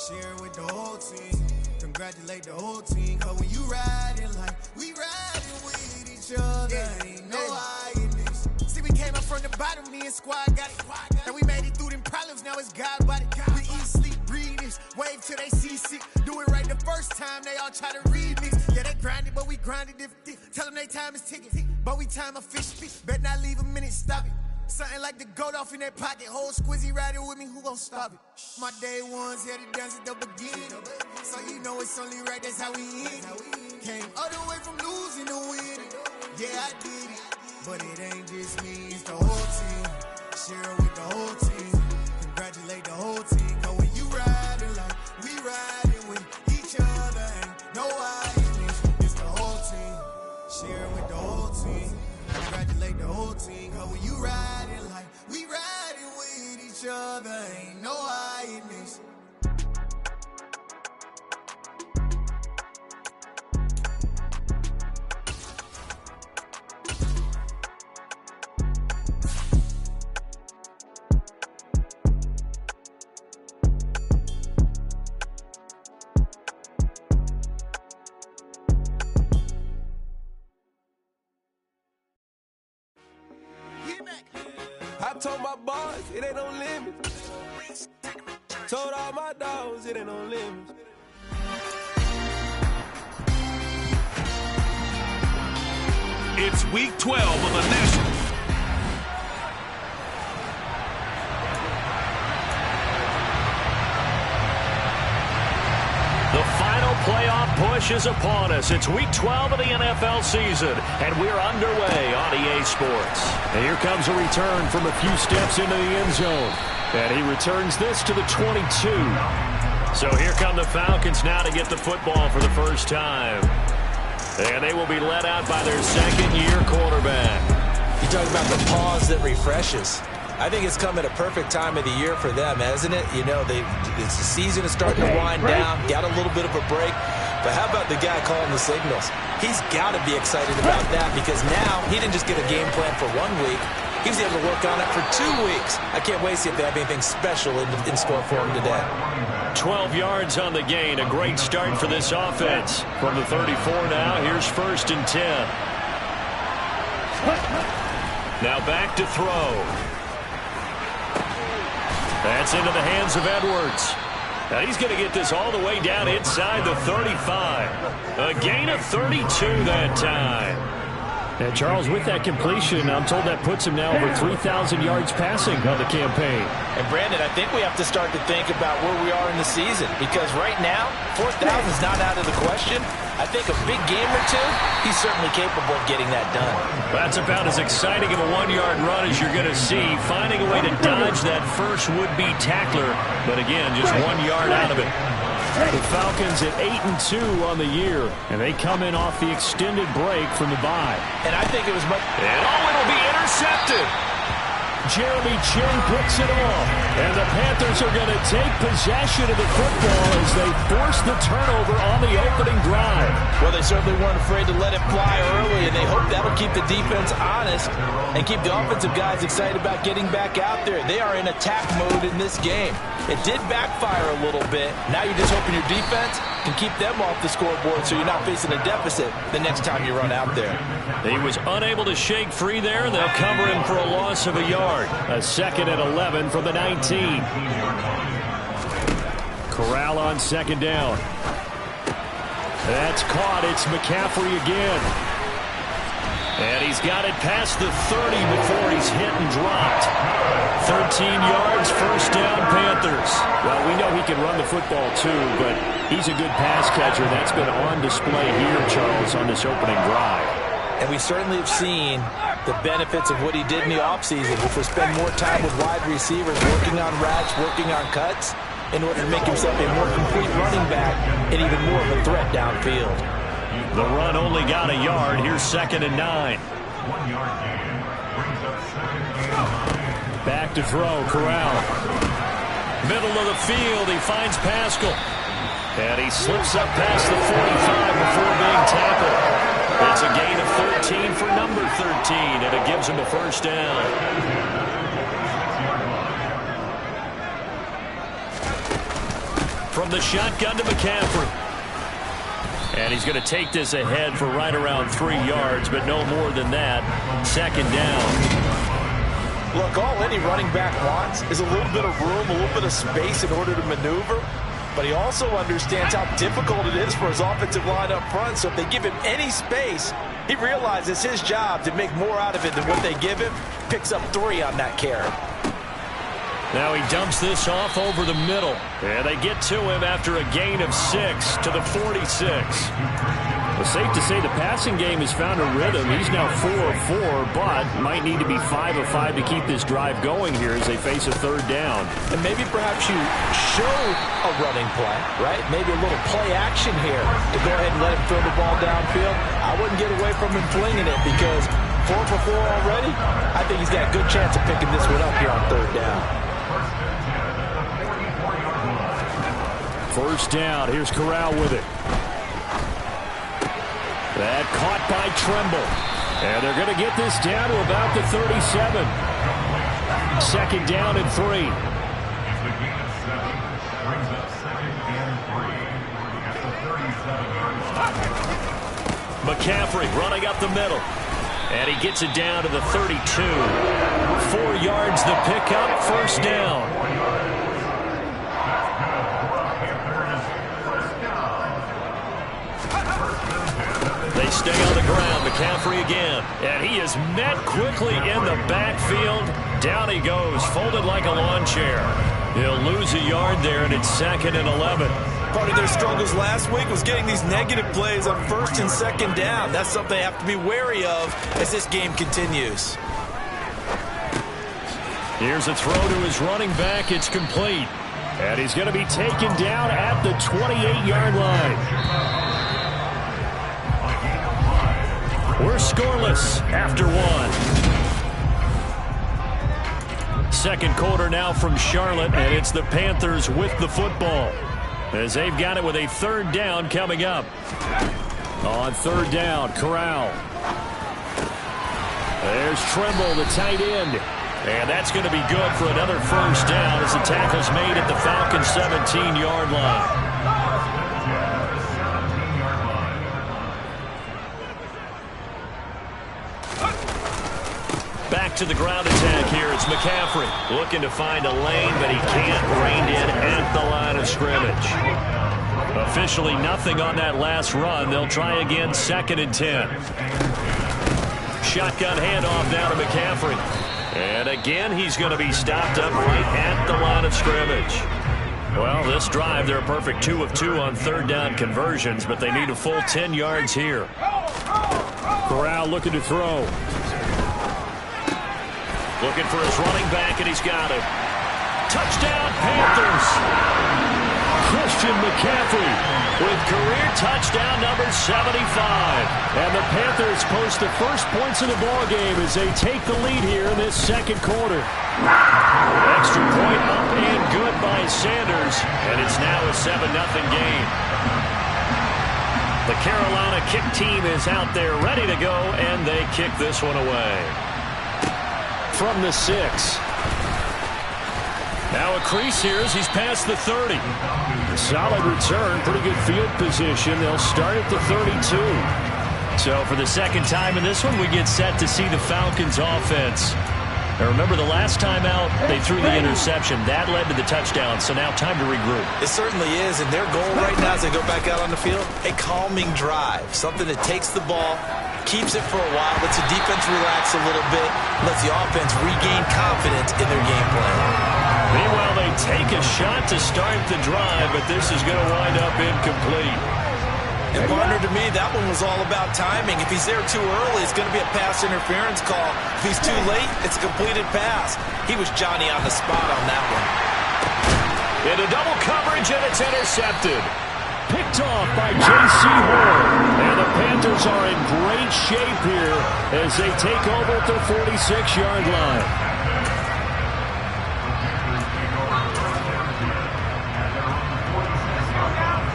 Share it with the whole team. Congratulate the whole team. Cause when you riding like we riding with each other. Ain't no I in this. See, we came up from the bottom, me and squad got it. And we made it through them problems, now it's God body. We eat, sleep, breathe this, wave till they see sick. Do it right the first time, they all try to remix. Yeah, they grinded, but we grinded different. Tell them they time is ticking, but we time a fish speak. Bet not leave a minute, stop it. Something like the goat off in that pocket. Whole squizzy riding with me, who gon' stop it? My day ones here to dance at the beginning. So you know it's only right, that's how we end it. Came all the way from losing to winning. Yeah, I did it. But it ain't just me, it's the whole team. Share it with the whole team. Congratulate the whole team. Cause when you riding like we riding with each other. Ain't no I in this, it's the whole team. Share it with the whole team. Congratulate the whole team. Cause when you riding like we riding with each other. Ain't no I in this. I told my boys, it ain't no limits. Told all my dogs, it ain't no limits. Week 12 of the National. The final playoff push is upon us. It's Week 12 of the NFL season, and we're underway on EA Sports. And here comes a return from a few steps into the end zone. And he returns this to the 22. So here come the Falcons now to get the football for the first time. And they will be led out by their second-year quarterback. You talk about the pause that refreshes. I think it's come at a perfect time of the year for them, hasn't it? You know, the season is starting to wind down, got a little bit of a break. But how about the guy calling the signals? He's got to be excited about that because now he didn't just get a game plan for 1 week. He was able to work on it for 2 weeks. I can't wait to see if they have anything special in store for him today. 12 yards on the gain. A great start for this offense. From the 34 now, here's 1st and 10. Now back to throw. That's into the hands of Edwards. Now he's going to get this all the way down inside the 35. A gain of 32 that time. And Charles, with that completion, I'm told that puts him now over 3,000 yards passing on the campaign. And Brandon, I think we have to start to think about where we are in the season because right now, 4,000 is not out of the question. I think a big game or two, he's certainly capable of getting that done. That's about as exciting of a 1-yard run as you're going to see, finding a way to dodge that first would-be tackler. But again, just 1 yard out of it. The Falcons at 8-2 on the year, and they come in off the extended break from the bye. And I think it was much... And it'll be intercepted. Jeremy Chinn picks it off, and the Panthers are going to take possession of the football as they force the turnover on the opening drive. Well, they certainly weren't afraid to let it fly early, and they hope that'll keep the defense honest and keep the offensive guys excited about getting back out there. They are in attack mode in this game. It did backfire a little bit. Now you're just hoping your defense can keep them off the scoreboard so you're not facing a deficit the next time you run out there. He was unable to shake free there. They'll cover him for a loss of a yard. A 2nd and 11 from the 19. Corral on 2nd down. That's caught. It's McCaffrey again. And he's got it past the 30 before he's hit and dropped. 13 yards, 1st down, Panthers. Well, we know he can run the football too, but he's a good pass catcher. That's been on display here, Charles, on this opening drive. And we certainly have seen the benefits of what he did in the offseason, which was spend more time with wide receivers, working on routes, working on cuts, in order to make himself a more complete running back and even more of a threat downfield. The run only got a yard. Here's 2nd and 9. 1 yard gain brings up 2nd and 9. Back to throw, Corral. Middle of the field, he finds Pascal. And he slips up past the 45 before being tackled. It's a gain of 13 for number 13, and it gives him a 1st down. From the shotgun to McCaffrey. And he's going to take this ahead for right around 3 yards, but no more than that. 2nd down. Look, all any running back wants is a little bit of room, a little bit of space in order to maneuver. But he also understands how difficult it is for his offensive line up front. So if they give him any space, he realizes his job to make more out of it than what they give him. Picks up 3 on that carry. Now he dumps this off over the middle. And they get to him after a gain of 6 to the 46. Well, safe to say the passing game has found a rhythm. He's now 4 of 4, but might need to be 5 of 5 to keep this drive going here as they face a 3rd down. And maybe perhaps you showed a running play, right? Maybe a little play action here to go ahead and let him throw the ball downfield. I wouldn't get away from him flinging it because 4 for 4 already. I think he's got a good chance of picking this one up here on 3rd down. 1st down. Here's Corral with it. That caught by Tremble. And they're going to get this down to about the 37. 2nd down and 3. The gain of 7 brings up 2nd and 3 at the 37-yard line. McCaffrey running up the middle. And he gets it down to the 32. 4 yards the pickup, 1st down. They stay on the ground. McCaffrey again. And he is met quickly in the backfield. Down he goes, folded like a lawn chair. He'll lose a yard there, and it's 2nd and 11. Part of their struggles last week was getting these negative plays on 1st and 2nd down. That's something they have to be wary of as this game continues. Here's a throw to his running back. It's complete. And he's going to be taken down at the 28-yard line. We're scoreless after 1. Second quarter now from Charlotte, and it's the Panthers with the football as they've got it with a 3rd down coming up. On 3rd down, Corral. There's Trimble, the tight end. And that's going to be good for another 1st down as the tackle's made at the Falcons' 17-yard line. Back to the ground attack here. It's McCaffrey looking to find a lane, but he can't. Reined in at the line of scrimmage. Officially nothing on that last run. They'll try again, 2nd and 10. Shotgun handoff down to McCaffrey. And again, he's going to be stopped up right at the line of scrimmage. Well, this drive, they're a perfect 2 of 2 on 3rd down conversions, but they need a full 10 yards here. Corral looking to throw. Looking for his running back, and he's got it. Touchdown, Panthers! Christian McCaffrey with career touchdown number 75. And the Panthers post the first points of the ballgame as they take the lead here in this 2nd quarter. Extra point up and good by Sanders, and it's now a 7-0 game. The Carolina kick team is out there ready to go, and they kick this one away. From the 6. Now a crease here as he's past the 30. Solid return, pretty good field position. They'll start at the 32. So for the 2nd time in this one, we get set to see the Falcons offense. Now remember, the last time out, they threw the interception. That led to the touchdown, so now time to regroup. It certainly is, and their goal right now as they go back out on the field, a calming drive. Something that takes the ball, keeps it for a while, lets the defense relax a little bit, lets the offense regain confidence in their game plan. Meanwhile, they take a shot to start the drive, but this is going to wind up incomplete. And partner, to me, that one was all about timing. If he's there too early, it's going to be a pass interference call. If he's too late, it's a completed pass. He was Johnny on the spot on that one. Into double coverage, and it's intercepted. Picked off by J.C. Horn. And the Panthers are in great shape here as they take over at the 46-yard line.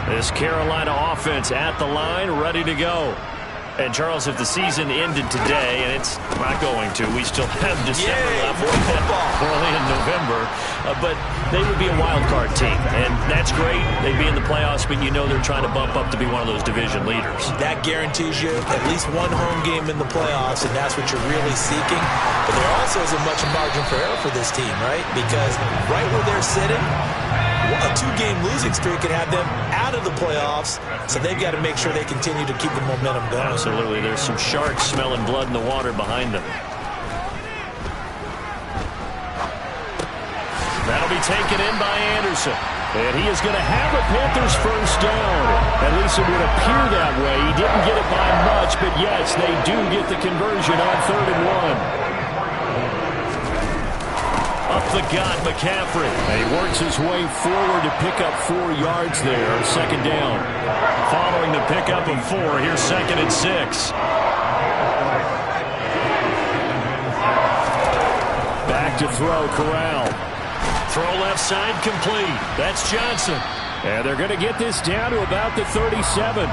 This Carolina offense at the line, ready to go. And, Charles, if the season ended today, and it's not going to, we still have December left, early in November, but they would be a wild card team, and that's great. They'd be in the playoffs, but you know they're trying to bump up to be one of those division leaders. That guarantees you at least one home game in the playoffs, and that's what you're really seeking. But there also isn't much margin for error for this team, right? Because right where they're sitting, a 2-game losing streak could have them out of the playoffs, so they've got to make sure they continue to keep the momentum going. Absolutely. There's some sharks smelling blood in the water behind them. That'll be taken in by Anderson. And he is going to have a Panthers first down. At least it would appear that way. He didn't get it by much, but yes, they do get the conversion on 3rd and 1. Up the gut, McCaffrey. And he works his way forward to pick up 4 yards there on 2nd down. Following the pickup of 4, here's 2nd and 6. Back to throw, Corral. Throw left side complete. That's Johnson. And they're going to get this down to about the 37.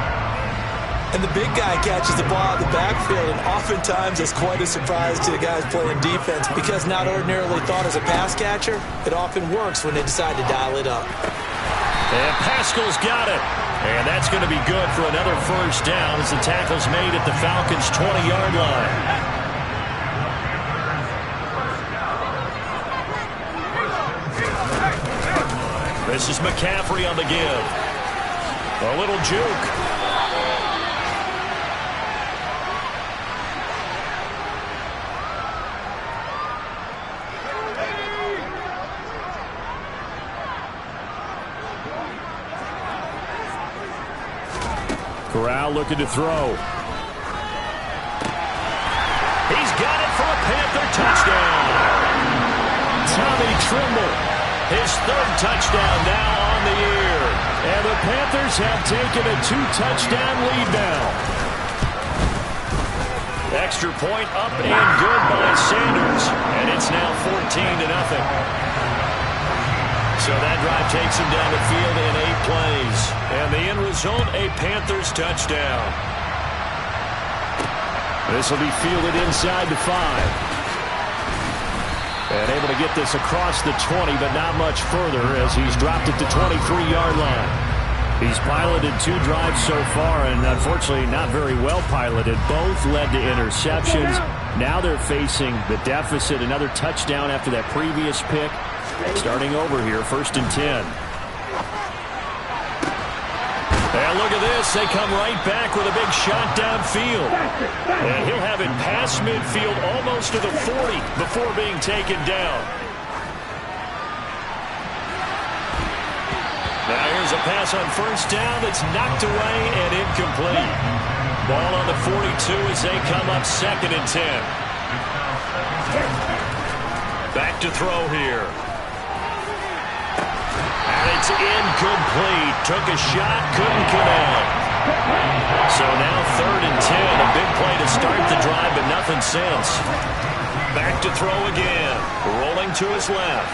And the big guy catches the ball in the backfield, and oftentimes it's quite a surprise to the guys playing defense because not ordinarily thought as a pass catcher, it often works when they decide to dial it up. And Pascal's got it. And that's going to be good for another first down as the tackle's made at the Falcons' 20-yard line. This is McCaffrey on the give. A little juke. Corral looking to throw. He's got it for a Panther touchdown. Tommy Tremble. His third touchdown now on the year. And the Panthers have taken a 2-touchdown lead now. Extra point up and good by Sanders. And it's now 14-0. So that drive takes him down the field in 8 plays. And the end result, a Panthers touchdown. This will be fielded inside the 5. And able to get this across the 20, but not much further as he's dropped it to 23-yard line. He's piloted 2 drives so far, and unfortunately not very well piloted. Both led to interceptions. Now they're facing the deficit. Another touchdown after that previous pick. Starting over here, 1st and 10. And look at this. They come right back with a big shot downfield. And he'll have it past midfield almost to the 40 before being taken down. Now here's a pass on 1st down that's knocked away and incomplete. Ball on the 42 as they come up 2nd and 10. Back to throw here. And it's incomplete. Took a shot, couldn't connect. So now 3rd and 10. A big play to start the drive, but nothing since. Back to throw again. Rolling to his left.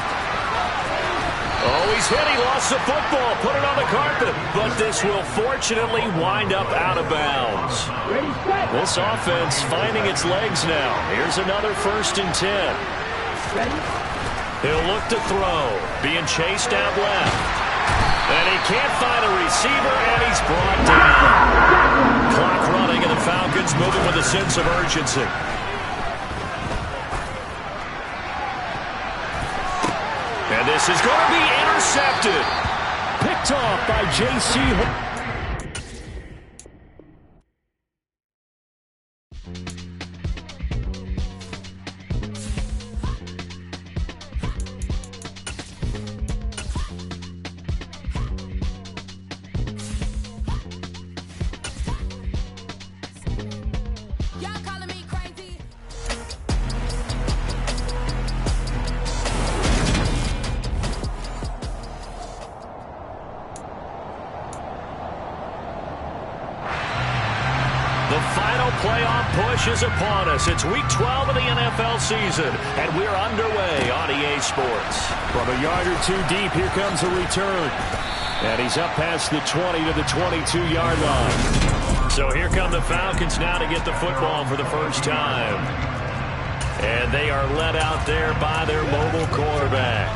Oh, he's hit. He lost the football. Put it on the carpet. But this will fortunately wind up out of bounds. This offense finding its legs now. Here's another 1st and 10. He'll look to throw. Being chased out left. And he can't find a receiver, and he's brought down. Clock running, and the Falcons moving with a sense of urgency. And this is going to be intercepted. Picked off by J.C. Is upon us. It's week 12 of the NFL season, and we're underway on EA Sports. From a yard or 2 deep, here comes a return. And he's up past the 20 to the 22-yard line. So here come the Falcons now to get the football for the first time. And they are led out there by their mobile quarterback.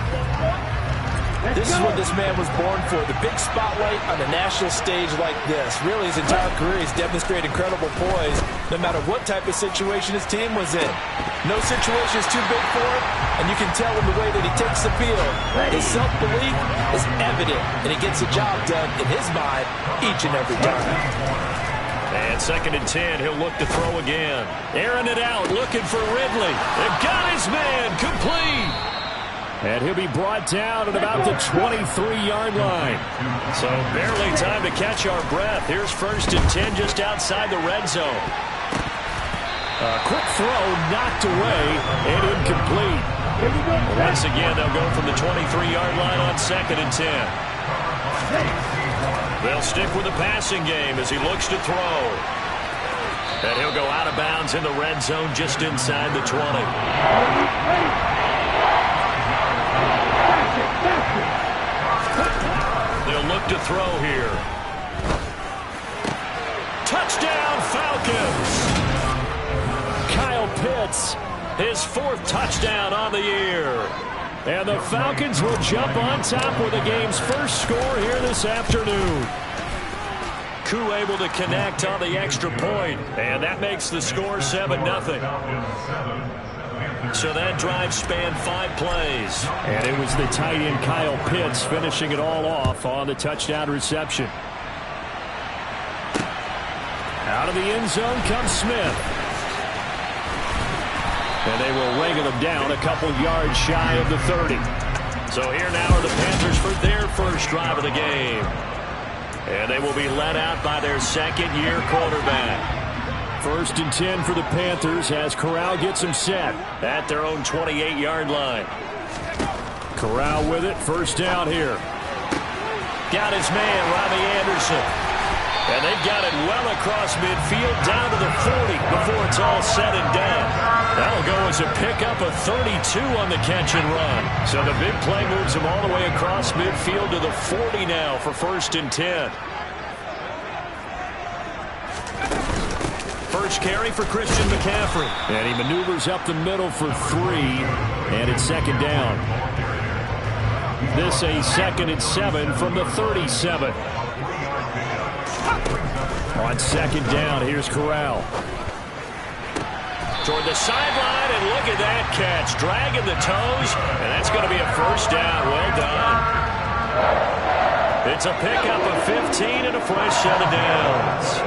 This is what this man was born for, the big spotlight on a national stage like this. Really, his entire career, he's demonstrated incredible poise, no matter what type of situation his team was in. No situation is too big for him, and you can tell in the way that he takes the field. His self-belief is evident, and he gets the job done in his mind each and every time. And 2nd and 10, he'll look to throw again. Airing it out, looking for Ridley. They've got his man, complete. And he'll be brought down at about the 23-yard line. So barely time to catch our breath. Here's 1st and 10 just outside the red zone. A quick throw knocked away and incomplete. Once again, they'll go from the 23-yard line on 2nd and 10. They'll stick with the passing game as he looks to throw. And he'll go out of bounds in the red zone just inside the 20. They'll look to throw here. Touchdown, Falcons! Kyle Pitts, his 4th touchdown on the year. And the Falcons will jump on top with the game's first score here this afternoon. Koo able to connect on the extra point, and that makes the score 7-0. So that drive spanned 5 plays. And it was the tight end Kyle Pitts finishing it all off on the touchdown reception. Out of the end zone comes Smith. And they will wrangle him down a couple yards shy of the 30. So here now are the Panthers for their first drive of the game. And they will be led out by their second-year quarterback. 1st and 10 for the Panthers as Corral gets them set at their own 28-yard line. Corral with it. 1st down here. Got his man, Robbie Anderson. And they've got it well across midfield down to the 40 before it's all said and done. That'll go as a pickup of 32 on the catch and run. So the big play moves him all the way across midfield to the 40 now for 1st and 10. First carry for Christian McCaffrey. And he maneuvers up the middle for 3. And it's 2nd down. This a 2nd and 7 from the 37. On 2nd down, here's Corral. Toward the sideline, and look at that catch. Dragging the toes, and that's going to be a 1st down. Well done. It's a pickup of 15 and a fresh set of downs.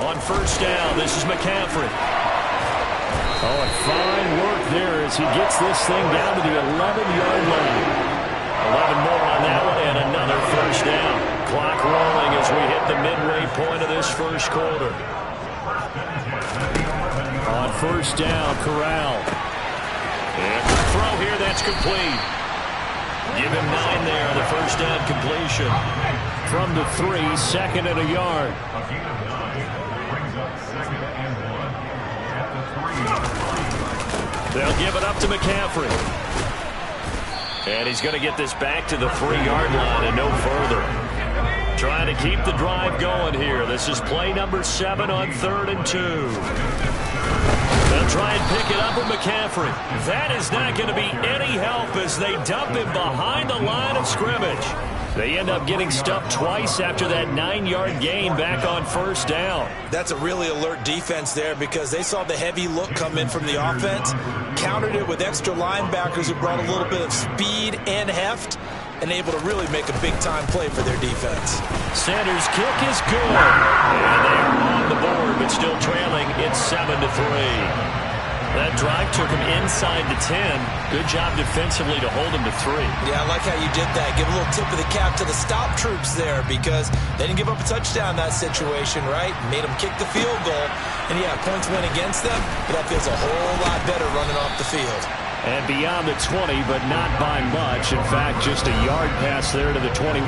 On 1st down, this is McCaffrey. Oh, and fine work there as he gets this thing down to the 11-yard line. 11 more on that one, and another 1st down. Clock rolling as we hit the midway point of this 1st quarter. On 1st down, Corral. And the throw here, that's complete. Give him 9 there on the 1st down completion. From the 3, 2nd and a yard. They'll give it up to McCaffrey. And he's going to get this back to the 3-yard line and no further. Trying to keep the drive going here. This is play number 7 on 3rd and 2. They'll try and pick it up with McCaffrey. That is not going to be any help as they dump him behind the line of scrimmage. They end up getting stuffed twice after that 9-yard gain back on 1st down. That's a really alert defense there because they saw the heavy look come in from the offense, countered it with extra linebackers who brought a little bit of speed and heft, and able to really make a big-time play for their defense. Sanders' kick is good. And they are on the board, but still trailing. It's 7-3. That drive took him inside the 10. Good job defensively to hold him to 3. Yeah, I like how you did that. Give a little tip of the cap to the stop troops there because they didn't give up a touchdown in that situation, right? Made them kick the field goal. And, yeah, points went against them, but that feels a whole lot better running off the field. And beyond the 20, but not by much. In fact, just a yard pass there to the 21.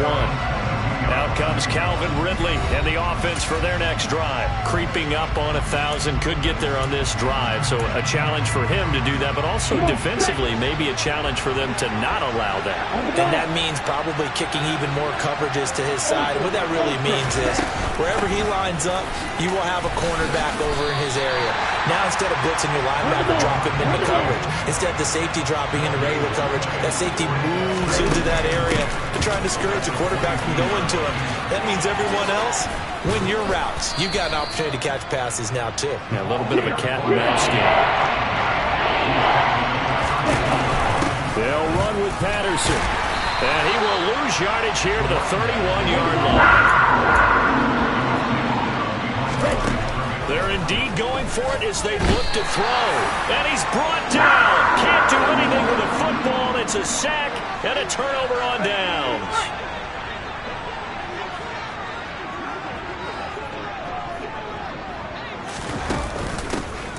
Out comes Calvin Ridley and the offense for their next drive. Creeping up on 1,000, could get there on this drive. So a challenge for him to do that, but also defensively maybe a challenge for them to not allow that. And that means probably kicking even more coverages to his side. What that really means is wherever he lines up, you will have a cornerback over in his area. Now instead of blitzing your linebacker, drop him into coverage. Instead of the safety dropping into regular coverage, that safety moves into that area to try and discourage the quarterback from going to him. That means everyone else, win your routes. You've got an opportunity to catch passes now, too. Yeah, a little bit of a cat and mouse game. They'll run with Patterson. And he will lose yardage here to the 31-yard line. They're indeed going for it as they look to throw. And he's brought down. Can't do anything with a football. It's a sack and a turnover on downs.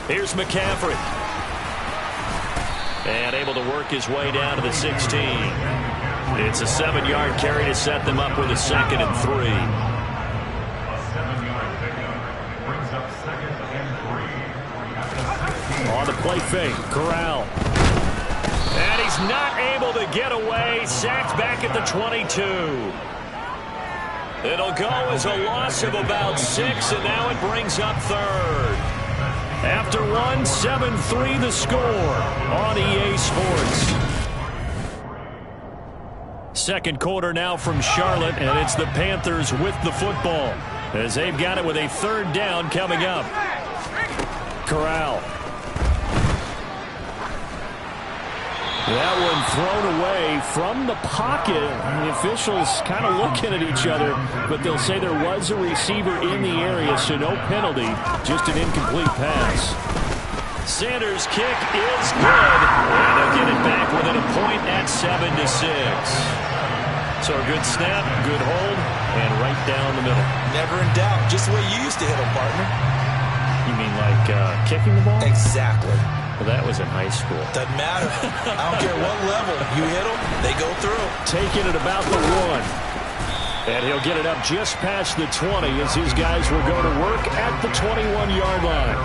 Here's McCaffrey. And able to work his way down to the 16. It's a 7-yard carry to set them up with a 2nd and 3. A 7-yard pickup brings up 2nd and 3. On the play fake, Corral. And he's not able to get away. Sacked back at the 22. It'll go as a loss of about 6, and now it brings up 3rd. After 7-3 the score on EA Sports. 2nd quarter now from Charlotte, and it's the Panthers with the football as they've got it with a 3rd down coming up. Corral. That one thrown away from the pocket. The officials kind of looking at each other, but they'll say there was a receiver in the area, so no penalty, just an incomplete pass. Sanders' kick is good, and they'll get it back within a point at 7-6. So a good snap, good hold, and right down the middle. Never in doubt. Just the way you used to hit them, partner. You mean like kicking the ball? Exactly. Well, that was in high school. Doesn't matter. I don't care what level. You hit them, they go through. Taking it about the 1. And he'll get it up just past the 20 as his guys will go to work at the 21-yard line.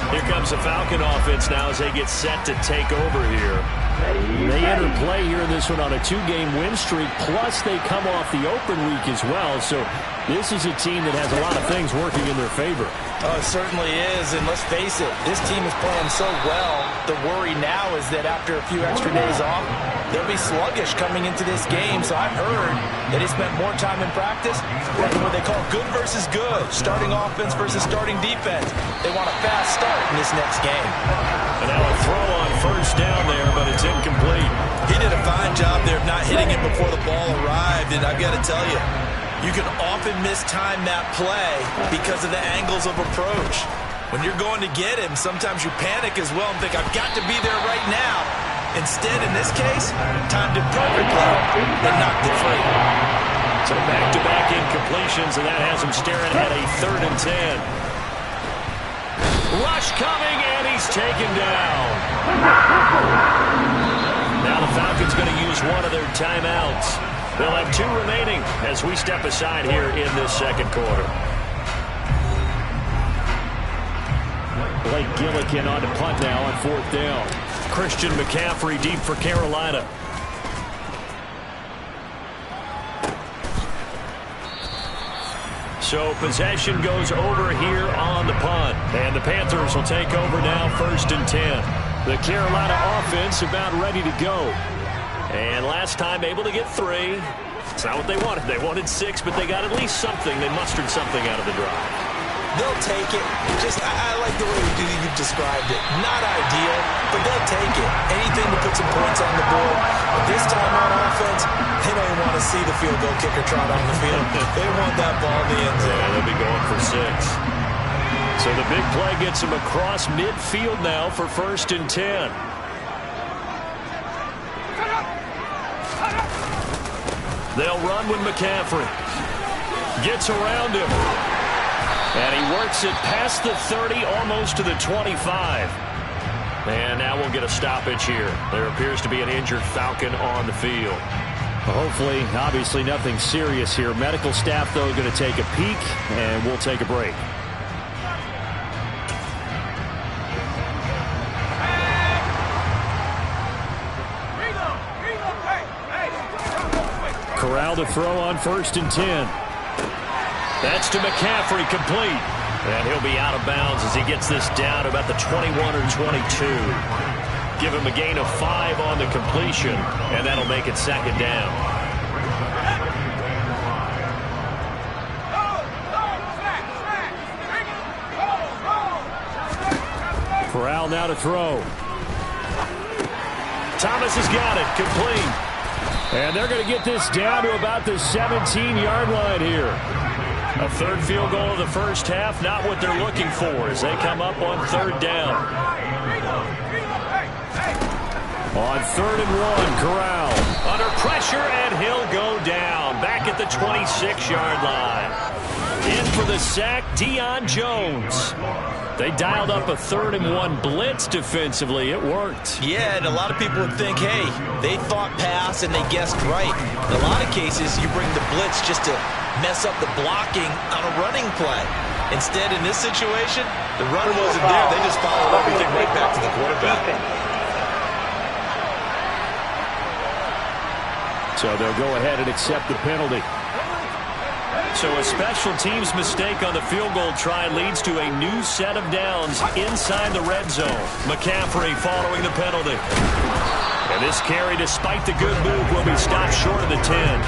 Here comes the Falcon offense now as they get set to take over here. They enter play here in this one on a 2-game win streak, plus they come off the open week as well. So this is a team that has a lot of things working in their favor. Oh, it certainly is, and let's face it, this team is playing so well. The worry now is that after a few extra days off, they'll be sluggish coming into this game. So I've heard that they spent more time in practice working what they call good versus good, starting offense versus starting defense. They want a fast start in this next game. And now a throw on first down there, but it's incomplete. He did a fine job there of not hitting it before the ball arrived, and I've got to tell you, you can often mistime that play because of the angles of approach. When you're going to get him, sometimes you panic as well and think, I've got to be there right now. Instead, in this case, timed it perfectly and knocked it free. So back-to-back incompletions, and that has him staring at a 3rd and 10. Rush coming, and he's taken down. Now the Falcons going to use one of their timeouts. They'll have 2 remaining as we step aside here in this second quarter. Blake Gillikin on to punt now on 4th down. Christian McCaffrey deep for Carolina. So possession goes over here on the punt. And the Panthers will take over now 1st and 10. The Carolina offense about ready to go. And last time able to get 3. It's not what they wanted. They wanted 6, but they got at least something. They mustered something out of the drive. They'll take it. I like the way you've described it. Not ideal, but they'll take it. Anything to put some points on the board. But this time on offense, they don't want to see the field goal kicker trot on the field. They want that ball in the end zone. Yeah, they'll be going for 6. So the big play gets them across midfield now for 1st and 10. They'll run with McCaffrey. Gets around him. And he works it past the 30, almost to the 25. And now we'll get a stoppage here. There appears to be an injured Falcon on the field. Hopefully, obviously nothing serious here. Medical staff, though, going to take a peek, and we'll take a break. Corral to throw on 1st and 10. That's to McCaffrey, complete. And he'll be out of bounds as he gets this down about the 21 or 22. Give him a gain of 5 on the completion, and that'll make it 2nd down. Corral now to throw. Thomas has got it, complete. And they're going to get this down to about the 17-yard line here. A 3rd field goal of the first half, not what they're looking for as they come up on 3rd down. On 3rd and 1, Corral. Under pressure, and he'll go down. Back at the 26-yard line. In for the sack, Deion Jones. They dialed up a 3rd and 1 blitz defensively. It worked. Yeah, and a lot of people would think, hey, they thought pass and they guessed right. In a lot of cases, you bring the blitz just to mess up the blocking on a running play. Instead, in this situation, the run wasn't there. They just followed everything right back to the quarterback. So they'll go ahead and accept the penalty. So a special teams mistake on the field goal try leads to a new set of downs inside the red zone. McCaffrey following the penalty. And this carry, despite the good move, will be stopped short of the 10.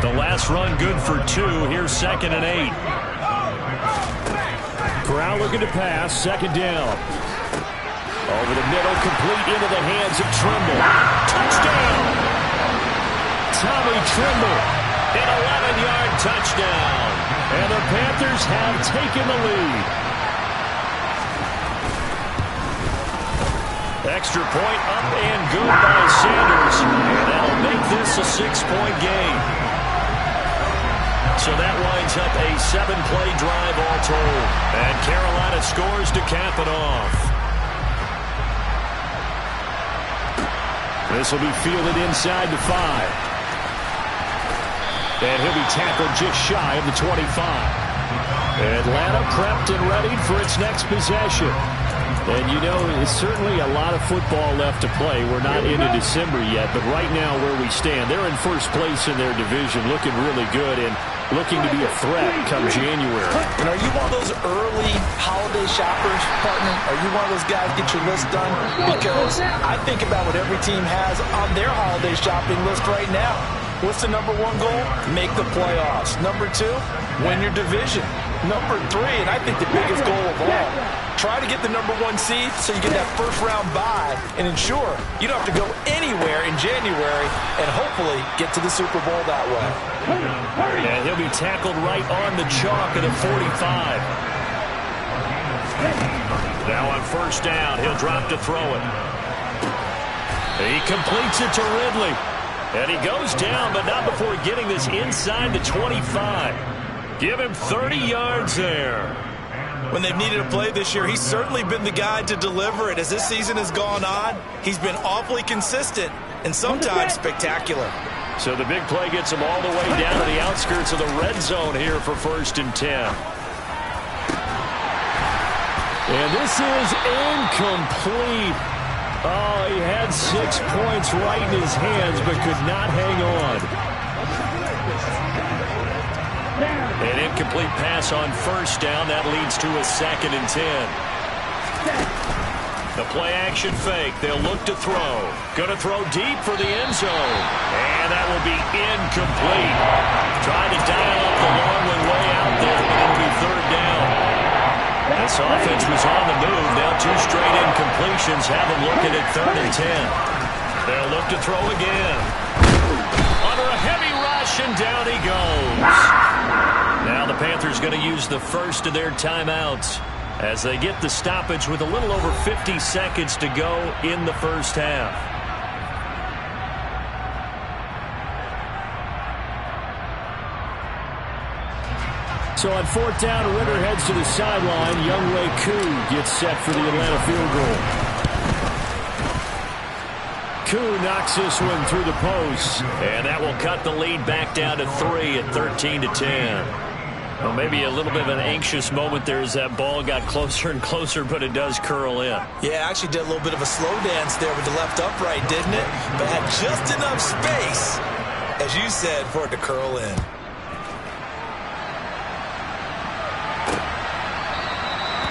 The last run good for 2. Here's 2nd and 8. Corral looking to pass. 2nd down. Over the middle, complete into the hands of Trimble. Touchdown! Tommy Trimble. An 11-yard touchdown. And the Panthers have taken the lead. Extra point up and good by Sanders. And that'll make this a 6-point game. So that winds up a 7-play drive all told. And Carolina scores to cap it off. This will be fielded inside the 5. And he'll be tackled just shy of the 25. Atlanta prepped and ready for its next possession. And, you know, it's certainly a lot of football left to play. We're not into December yet, but right now where we stand, they're in first place in their division, looking really good and looking to be a threat come January. And are you one of those early holiday shoppers, partner? Are you one of those guys get your list done? Because I think about what every team has on their holiday shopping list right now. What's the number 1 goal? Make the playoffs. Number 2, win your division. Number 3, and I think the biggest goal of all, try to get the number 1 seed so you get that first-round bye and ensure you don't have to go anywhere in January and hopefully get to the Super Bowl that way. And he'll be tackled right on the chalk of the 45. Now on first down, he'll drop to throw it. He completes it to Ridley. And he goes down, but not before getting this inside the 25. Give him 30 yards there. When they've needed a play this year, he's certainly been the guy to deliver it. As this season has gone on, he's been awfully consistent and sometimes spectacular. So the big play gets him all the way down to the outskirts of the red zone here for 1st and 10. And this is incomplete. Oh, he had 6 points right in his hands, but could not hang on. An incomplete pass on first down. That leads to a 2nd and 10. The play-action fake. They'll look to throw. Going to throw deep for the end zone. And that will be incomplete. Trying to dial up the long one way out there, but it'll be 3rd down. This offense was on the move. Now 2 straight incompletions have them looking at 3rd and 10. They'll look to throw again. Under a heavy rush, and down he goes. Now the Panthers going to use the first of their timeouts as they get the stoppage with a little over 50 seconds to go in the first half. So on 4th down, Ritter heads to the sideline. Younghoe Koo gets set for the Atlanta field goal. Koo knocks this one through the post. And that will cut the lead back down to 3 at 13 to 10. Well, maybe a little bit of an anxious moment there as that ball got closer and closer, but it does curl in. Yeah, actually did a little bit of a slow dance there with the left upright, didn't it? But had just enough space, as you said, for it to curl in.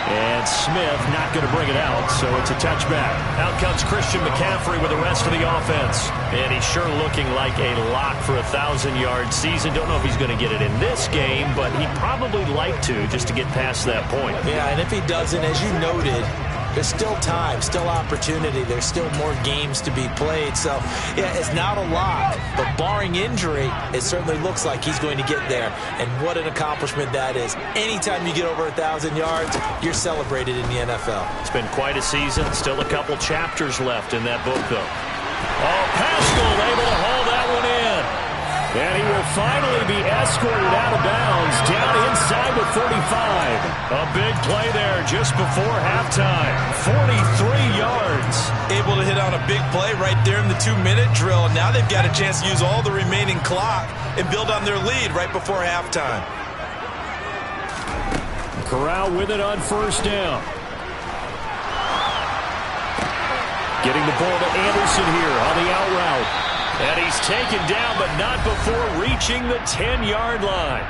And Smith not going to bring it out, so it's a touchback. Out comes Christian McCaffrey with the rest of the offense. And he's sure looking like a lock for a 1,000-yard season. Don't know if he's going to get it in this game, but he'd probably like to just to get past that point. Yeah, and if he doesn't, as you noted, there's still time, still opportunity. There's still more games to be played. So, yeah, it's not a lock, but barring injury, it certainly looks like he's going to get there. And what an accomplishment that is. Anytime you get over 1,000 yards, you're celebrated in the NFL. It's been quite a season. Still a couple chapters left in that book, though. Oh, Pascal able to haul that one in. And he will finally be escorted out of bounds down inside the 45. A big play there just before halftime. 43 yards. Able to hit on a big play right there in the 2-minute drill. Now they've got a chance to use all the remaining clock and build on their lead right before halftime. Corral with it on first down. Getting the ball to Anderson here on the out route. And he's taken down, but not before reaching the 10-yard line.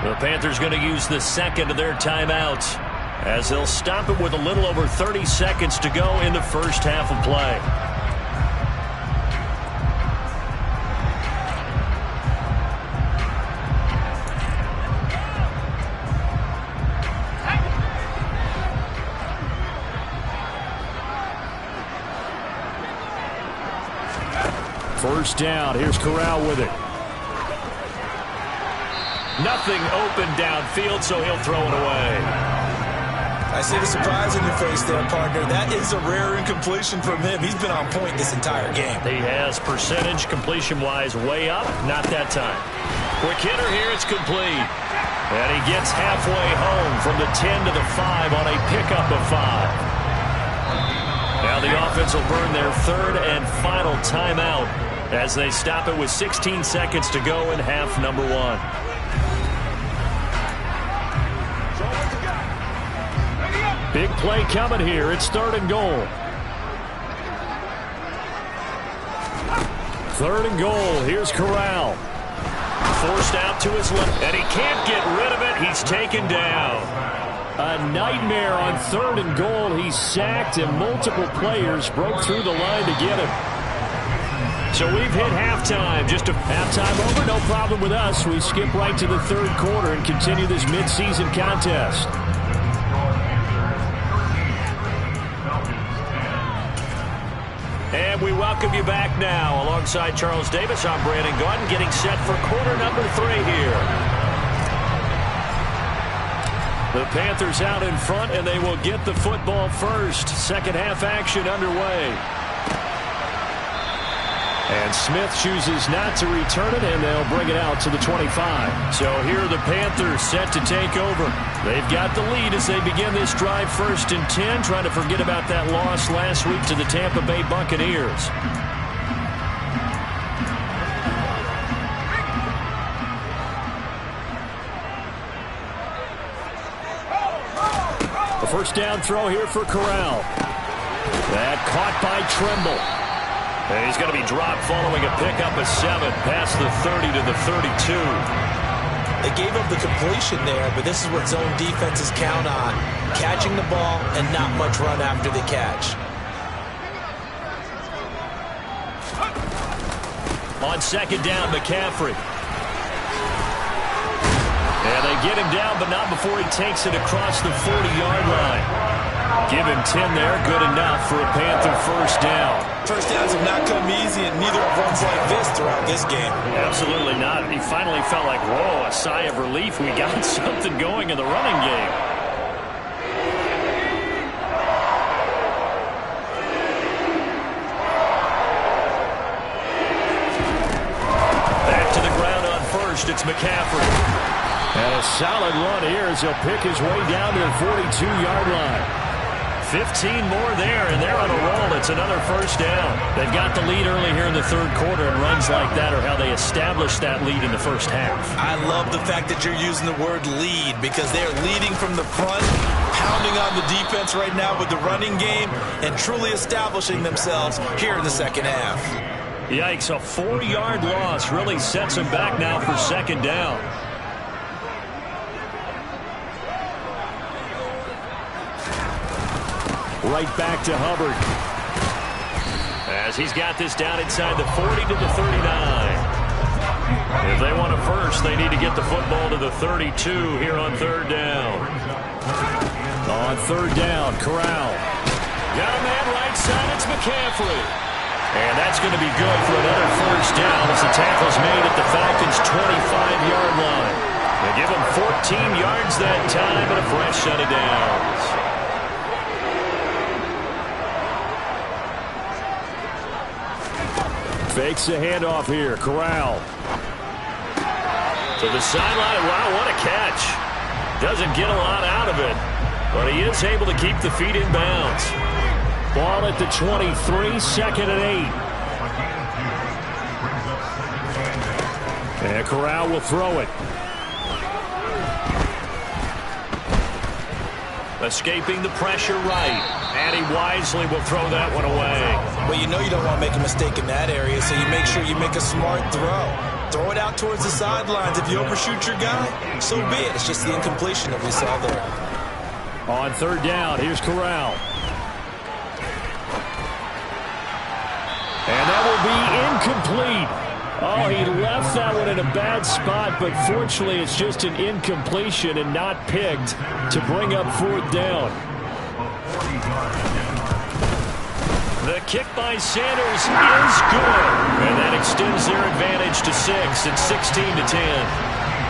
The Panthers going to use the second of their timeouts as they'll stop it with a little over 30 seconds to go in the first half of play. First down. Here's Corral with it. Nothing open downfield, so he'll throw it away. I see the surprise in your face there, partner. That is a rare incompletion from him. He's been on point this entire game. He has percentage completion-wise way up. Not that time. Quick hitter here. It's complete. And he gets halfway home from the 10 to the 5 on a pickup of 5. Now the offense will burn their third and final timeout as they stop it with 16 seconds to go in half number 1. Big play coming here. It's 3rd and goal. 3rd and goal. Here's Corral. Forced out to his left, and he can't get rid of it. He's taken down. A nightmare on 3rd and goal. He's sacked, and multiple players broke through the line to get him. So we've hit halftime. Just a halftime over. No problem with us. We skip right to the 3rd quarter and continue this midseason contest. And we welcome you back now. Alongside Charles Davis, I'm Brandon Gaudin, getting set for quarter number 3 here. The Panthers out in front, and they will get the football first. Second half action underway. And Smith chooses not to return it, and they'll bring it out to the 25. So here are the Panthers set to take over. They've got the lead as they begin this drive 1st and 10, trying to forget about that loss last week to the Tampa Bay Buccaneers. The first down throw here for Corral. That caught by Tremble. And he's going to be dropped following a pickup of 7 past the 30 to the 32. They gave up the completion there, but this is what zone defenses count on. Catching the ball and not much run after the catch. On 2nd down, McCaffrey. And they get him down, but not before he takes it across the 40-yard line. Give him 10 there, good enough for a Panther first down. First downs have not come easy, and neither have runs like this throughout this game. Absolutely not. He finally felt like, whoa, a sigh of relief. We got something going in the running game. Back to the ground on first. It's McCaffrey. And a solid run here as he'll pick his way down to the 42-yard line. 15 more there, and they're on a roll. It's another first down. They've got the lead early here in the 3rd quarter, and runs like that are how they established that lead in the first half. I love the fact that you're using the word lead because they're leading from the front, pounding on the defense right now with the running game, and truly establishing themselves here in the 2nd half. Yikes, a 4-yard loss really sets them back now for 2nd down. Right back to Hubbard. As he's got this down inside the 40 to the 39. If they want a first, they need to get the football to the 32 here on 3rd down. On 3rd down, Corral. Got a man right side, it's McCaffrey. And that's going to be good for another first down as the tackle's made at the Falcons' 25-yard line. They give him 14 yards that time and a fresh set of downs. Fakes the handoff here. Corral. To the sideline. Wow, what a catch. Doesn't get a lot out of it, but he is able to keep the feet in bounds. Ball at the 23, 2nd and 8. And Corral will throw it. Escaping the pressure right. And he wisely will throw that one away. Well, you know you don't want to make a mistake in that area, so you make sure you make a smart throw. Throw it out towards the sidelines. If you overshoot your guy, so be it. It's just the incompletion that we saw there. On 3rd down, here's Corral. And that will be incomplete. Oh, he left that one in a bad spot, but fortunately it's just an incompletion and not picked to bring up 4th down. The kick by Sanders is good. And that extends their advantage to 6 and 16 to 10.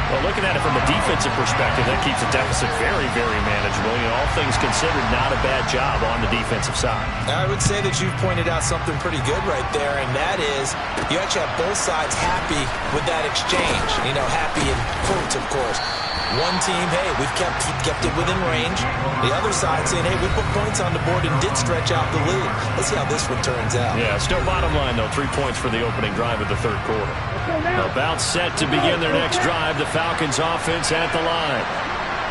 Well, looking at it from a defensive perspective, that keeps the deficit very, very manageable. All things considered, not a bad job on the defensive side. I would say that you've pointed out something pretty good right there, and that is you actually have both sides happy with that exchange. Happy in quotes, of course. One team, hey, we've kept it within range. The other side saying, hey, we put points on the board and did stretch out the lead. Let's see how this one turns out. Yeah, still bottom line, though, 3 points for the opening drive of the third quarter. About set to begin their next drive, the Falcons offense at the line.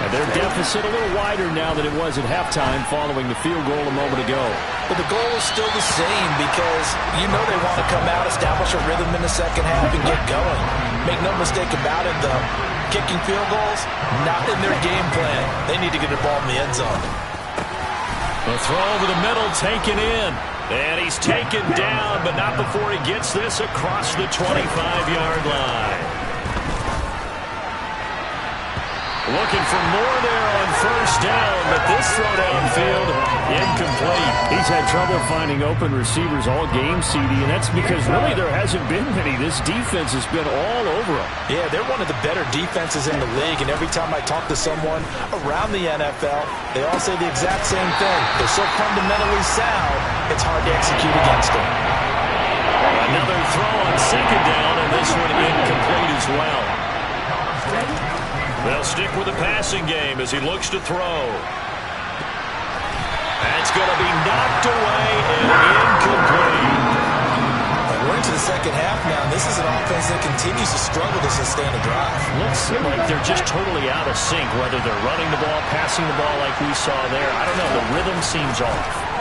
And their deficit a little wider now than it was at halftime following the field goal a moment ago. But the goal is still the same because they want to come out, establish a rhythm in the second half, and get going. Make no mistake about it, though. Kicking field goals, not in their game plan. They need to get the ball in the end zone. The throw over the middle, taken in. And he's taken down, but not before he gets this across the 25-yard line. Looking for more there on first down, but this throw downfield, incomplete. He's had trouble finding open receivers all game, CD, and that's because really there hasn't been many. This defense has been all over them. Yeah, they're one of the better defenses in the league, and every time I talk to someone around the NFL, they all say the exact same thing. They're so fundamentally sound, it's hard to execute against them. Another throw on second down, and this one incomplete as well. They'll stick with the passing game as he looks to throw. That's going to be knocked away and incomplete. We're into the second half now, and this is an offense that continues to struggle to sustain a drive. Looks like they're just totally out of sync, whether they're running the ball, passing the ball like we saw there. I don't know. The rhythm seems off.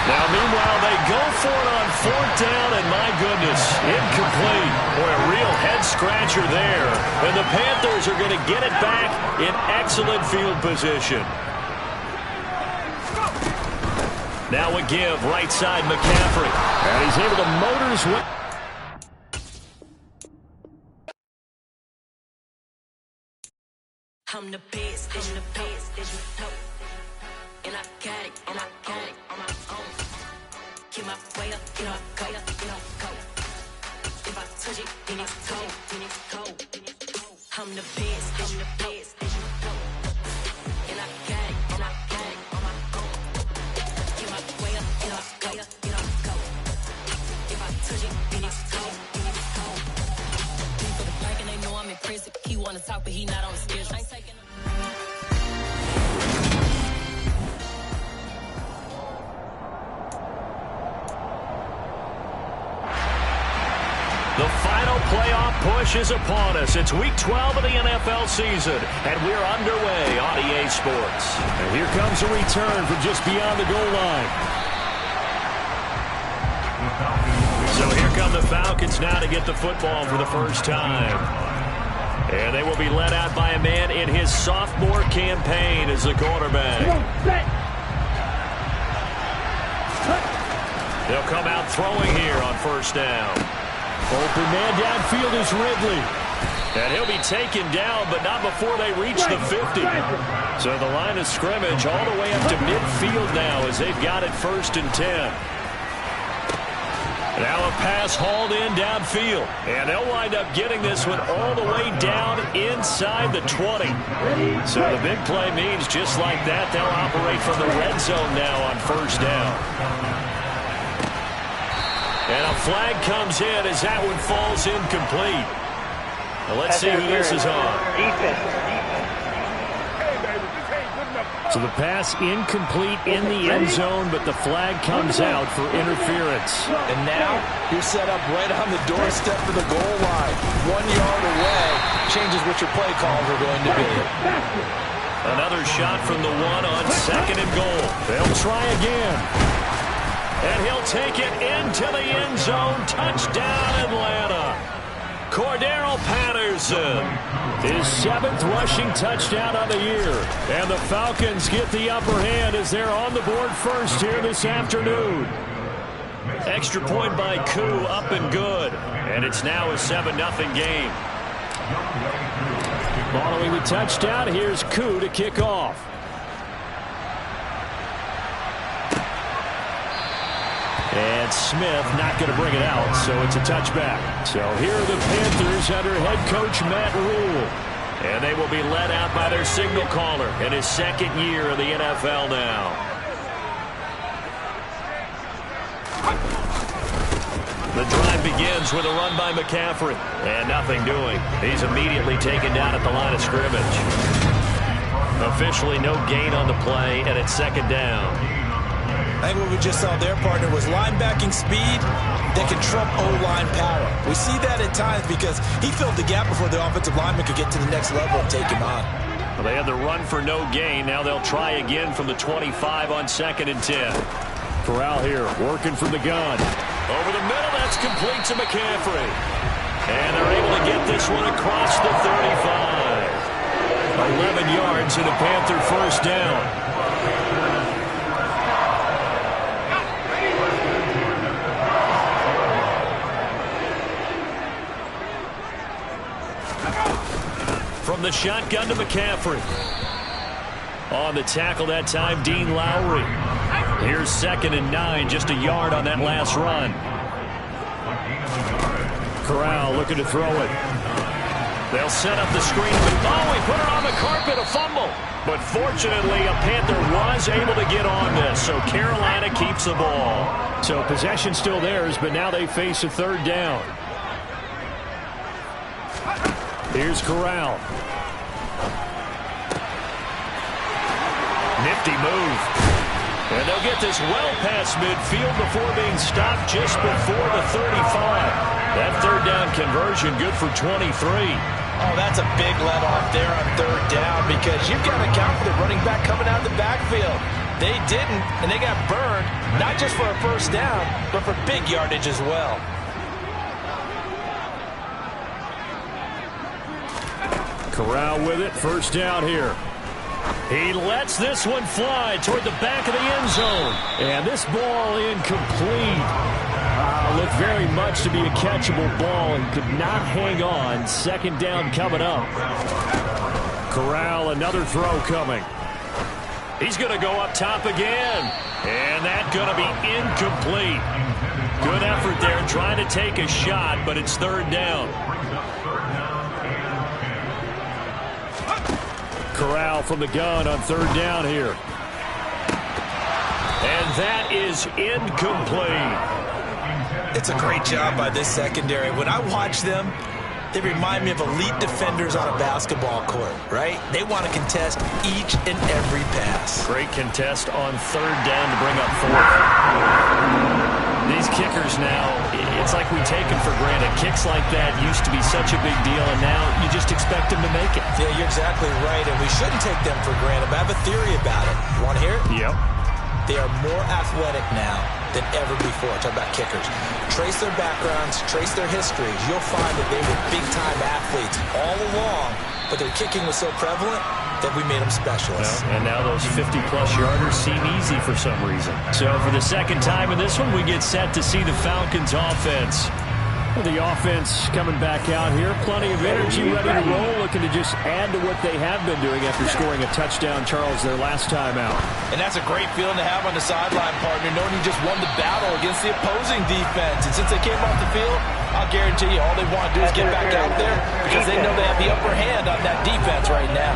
Now, meanwhile, they go for it on fourth down, and my goodness, incomplete. Boy, a real head-scratcher there. And the Panthers are going to get it back in excellent field position. Now a give, right side, McCaffrey. And he's able to motor his way. I'm the best, and you know. And I got it, on my own. Get my way up, go. If I touch it, then it's cold. I'm the best, and you know. And I got it, on my own. Get my way up, go. If I touch it, then it's cold. For the park and they know I'm in prison. He wanna talk, but he not on the schedule. I ain't taking The final playoff push is upon us. It's week 12 of the NFL season, and we're underway on EA Sports. And here comes a return from just beyond the goal line. So here come the Falcons now to get the football for the first time. And they will be led out by a man in his sophomore campaign as the quarterback. They'll come out throwing here on first down. Open man downfield is Ridley. And he'll be taken down, but not before they reach the 50. So the line of scrimmage all the way up to midfield now as they've got it 1st and 10. Now a pass hauled in downfield. And they'll wind up getting this one all the way down inside the 20. So the big play means just like that, they'll operate from the red zone now on first down. And a flag comes in as that one falls incomplete. Now let's see who this is on. So the pass incomplete in the end zone, but the flag comes out for interference. And now you're set up right on the doorstep of the goal line. 1 yard away changes what your play calls are going to be. Another shot from the one on 2nd and goal. They'll try again. And he'll take it into the end zone. Touchdown, Atlanta. Cordero Patterson. His 7th rushing touchdown of the year. And the Falcons get the upper hand as they're on the board first here this afternoon. Extra point by Koo, up and good. And it's now a 7-0 game. Following the touchdown, here's Koo to kick off. And Smith not going to bring it out, so it's a touchback. So here are the Panthers under head coach Matt Rule. And they will be led out by their signal caller in his second year in the NFL now. The drive begins with a run by McCaffrey. And nothing doing. He's immediately taken down at the line of scrimmage. Officially no gain on the play, and it's second down. I think what we just saw there, partner, was linebacking speed that can trump O-line power. We see that at times because he filled the gap before the offensive lineman could get to the next level and take him on. Well, they had the run for no gain. Now they'll try again from the 25 on 2nd and 10. Corral here working from the gun. Over the middle, that's complete to McCaffrey. And they're able to get this one across the 35. 11 yards and a Panther first down. From the shotgun to McCaffrey. On the tackle that time, Dean Lowry. Here's 2nd and 9, just a yard on that last run. Corral looking to throw it. They'll set up the screen. Oh, he put it on the carpet, a fumble. But fortunately, a Panther was able to get on this, so Carolina keeps the ball. So possession still theirs, but now they face a 3rd down. Here's Corral. Nifty move. And they'll get this well past midfield before being stopped just before the 35. That 3rd down conversion good for 23. Oh, that's a big let-off there on 3rd down because you've got to account for the running back coming out of the backfield. They didn't, and they got burned, not just for a first down, but for big yardage as well. Corral with it, first down here. He lets this one fly toward the back of the end zone. And this ball incomplete. Looked very much to be a catchable ball and could not hang on. 2nd down coming up. Corral, another throw coming. He's going to go up top again. And that's going to be incomplete. Good effort there trying to take a shot, but it's 3rd down. Corral from the gun on 3rd down here. And that is incomplete. It's a great job by this secondary. When I watch them, they remind me of elite defenders on a basketball court, right? They want to contest each and every pass. Great contest on 3rd down to bring up 4th. These kickers now, it's like we take them for granted. Kicks like that used to be such a big deal, and now you just expect them to make it. Yeah, you're exactly right, and we shouldn't take them for granted. But I have a theory about it. You want to hear it? Yep. They are more athletic now than ever before. Talk about kickers. Trace their backgrounds, trace their histories. You'll find that they were big-time athletes all along, but their kicking was so prevalent that we made them specialists. Well, and now those 50-plus yarders seem easy for some reason. So for the 2nd time in this one, we get set to see the Falcons offense. Well, the offense coming back out here. Plenty of energy, ready to roll, looking to just add to what they have been doing after scoring a touchdown, Charles, their last time out. And that's a great feeling to have on the sideline, partner, knowing you just won the battle against the opposing defense. And since they came off the field, I'll guarantee you all they want to do is get back out there because they know they have the upper hand on that defense right now.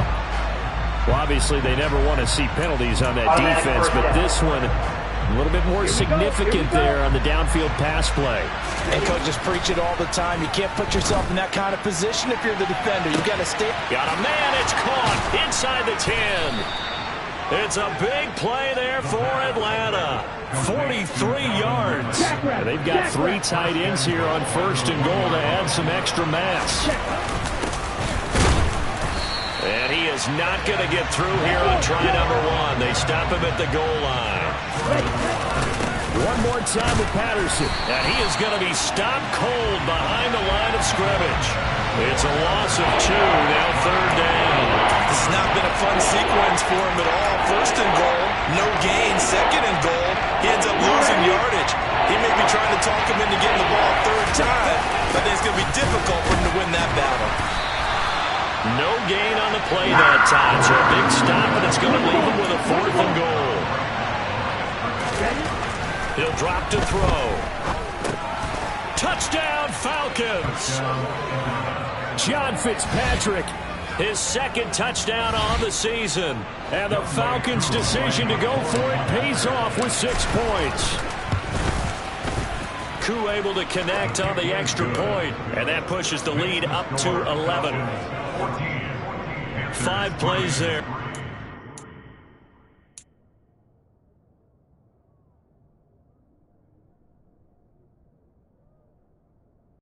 Well, obviously, they never want to see penalties on that defense, but this one, a little bit more significant there on the downfield pass play. And coaches preach it all the time. You can't put yourself in that kind of position if you're the defender. You've got to stay. Got a man. It's caught inside the 10. It's a big play there for Atlanta. 43 yards. And they've got 3 tight ends here on 1st and goal to add some extra mass. And he is not going to get through here on try number 1. They stop him at the goal line. One more time with Patterson. And he is going to be stopped cold behind the line of scrimmage. It's a loss of 2, now 3rd down. This has not been a fun sequence for him at all. 1st and goal, no gain. 2nd and goal, he ends up losing yardage. He may be trying to talk him into getting the ball 3rd time, but I think it's going to be difficult for him to win that battle. No gain on the play that time, so a big stop, and it's going to leave him with a 4th and goal. He'll drop to throw. Touchdown, Falcons. John Fitzpatrick, his second touchdown on the season. And the Falcons' decision to go for it pays off with 6 points. Koo able to connect on the extra point, and that pushes the lead up to 11. 5 plays there.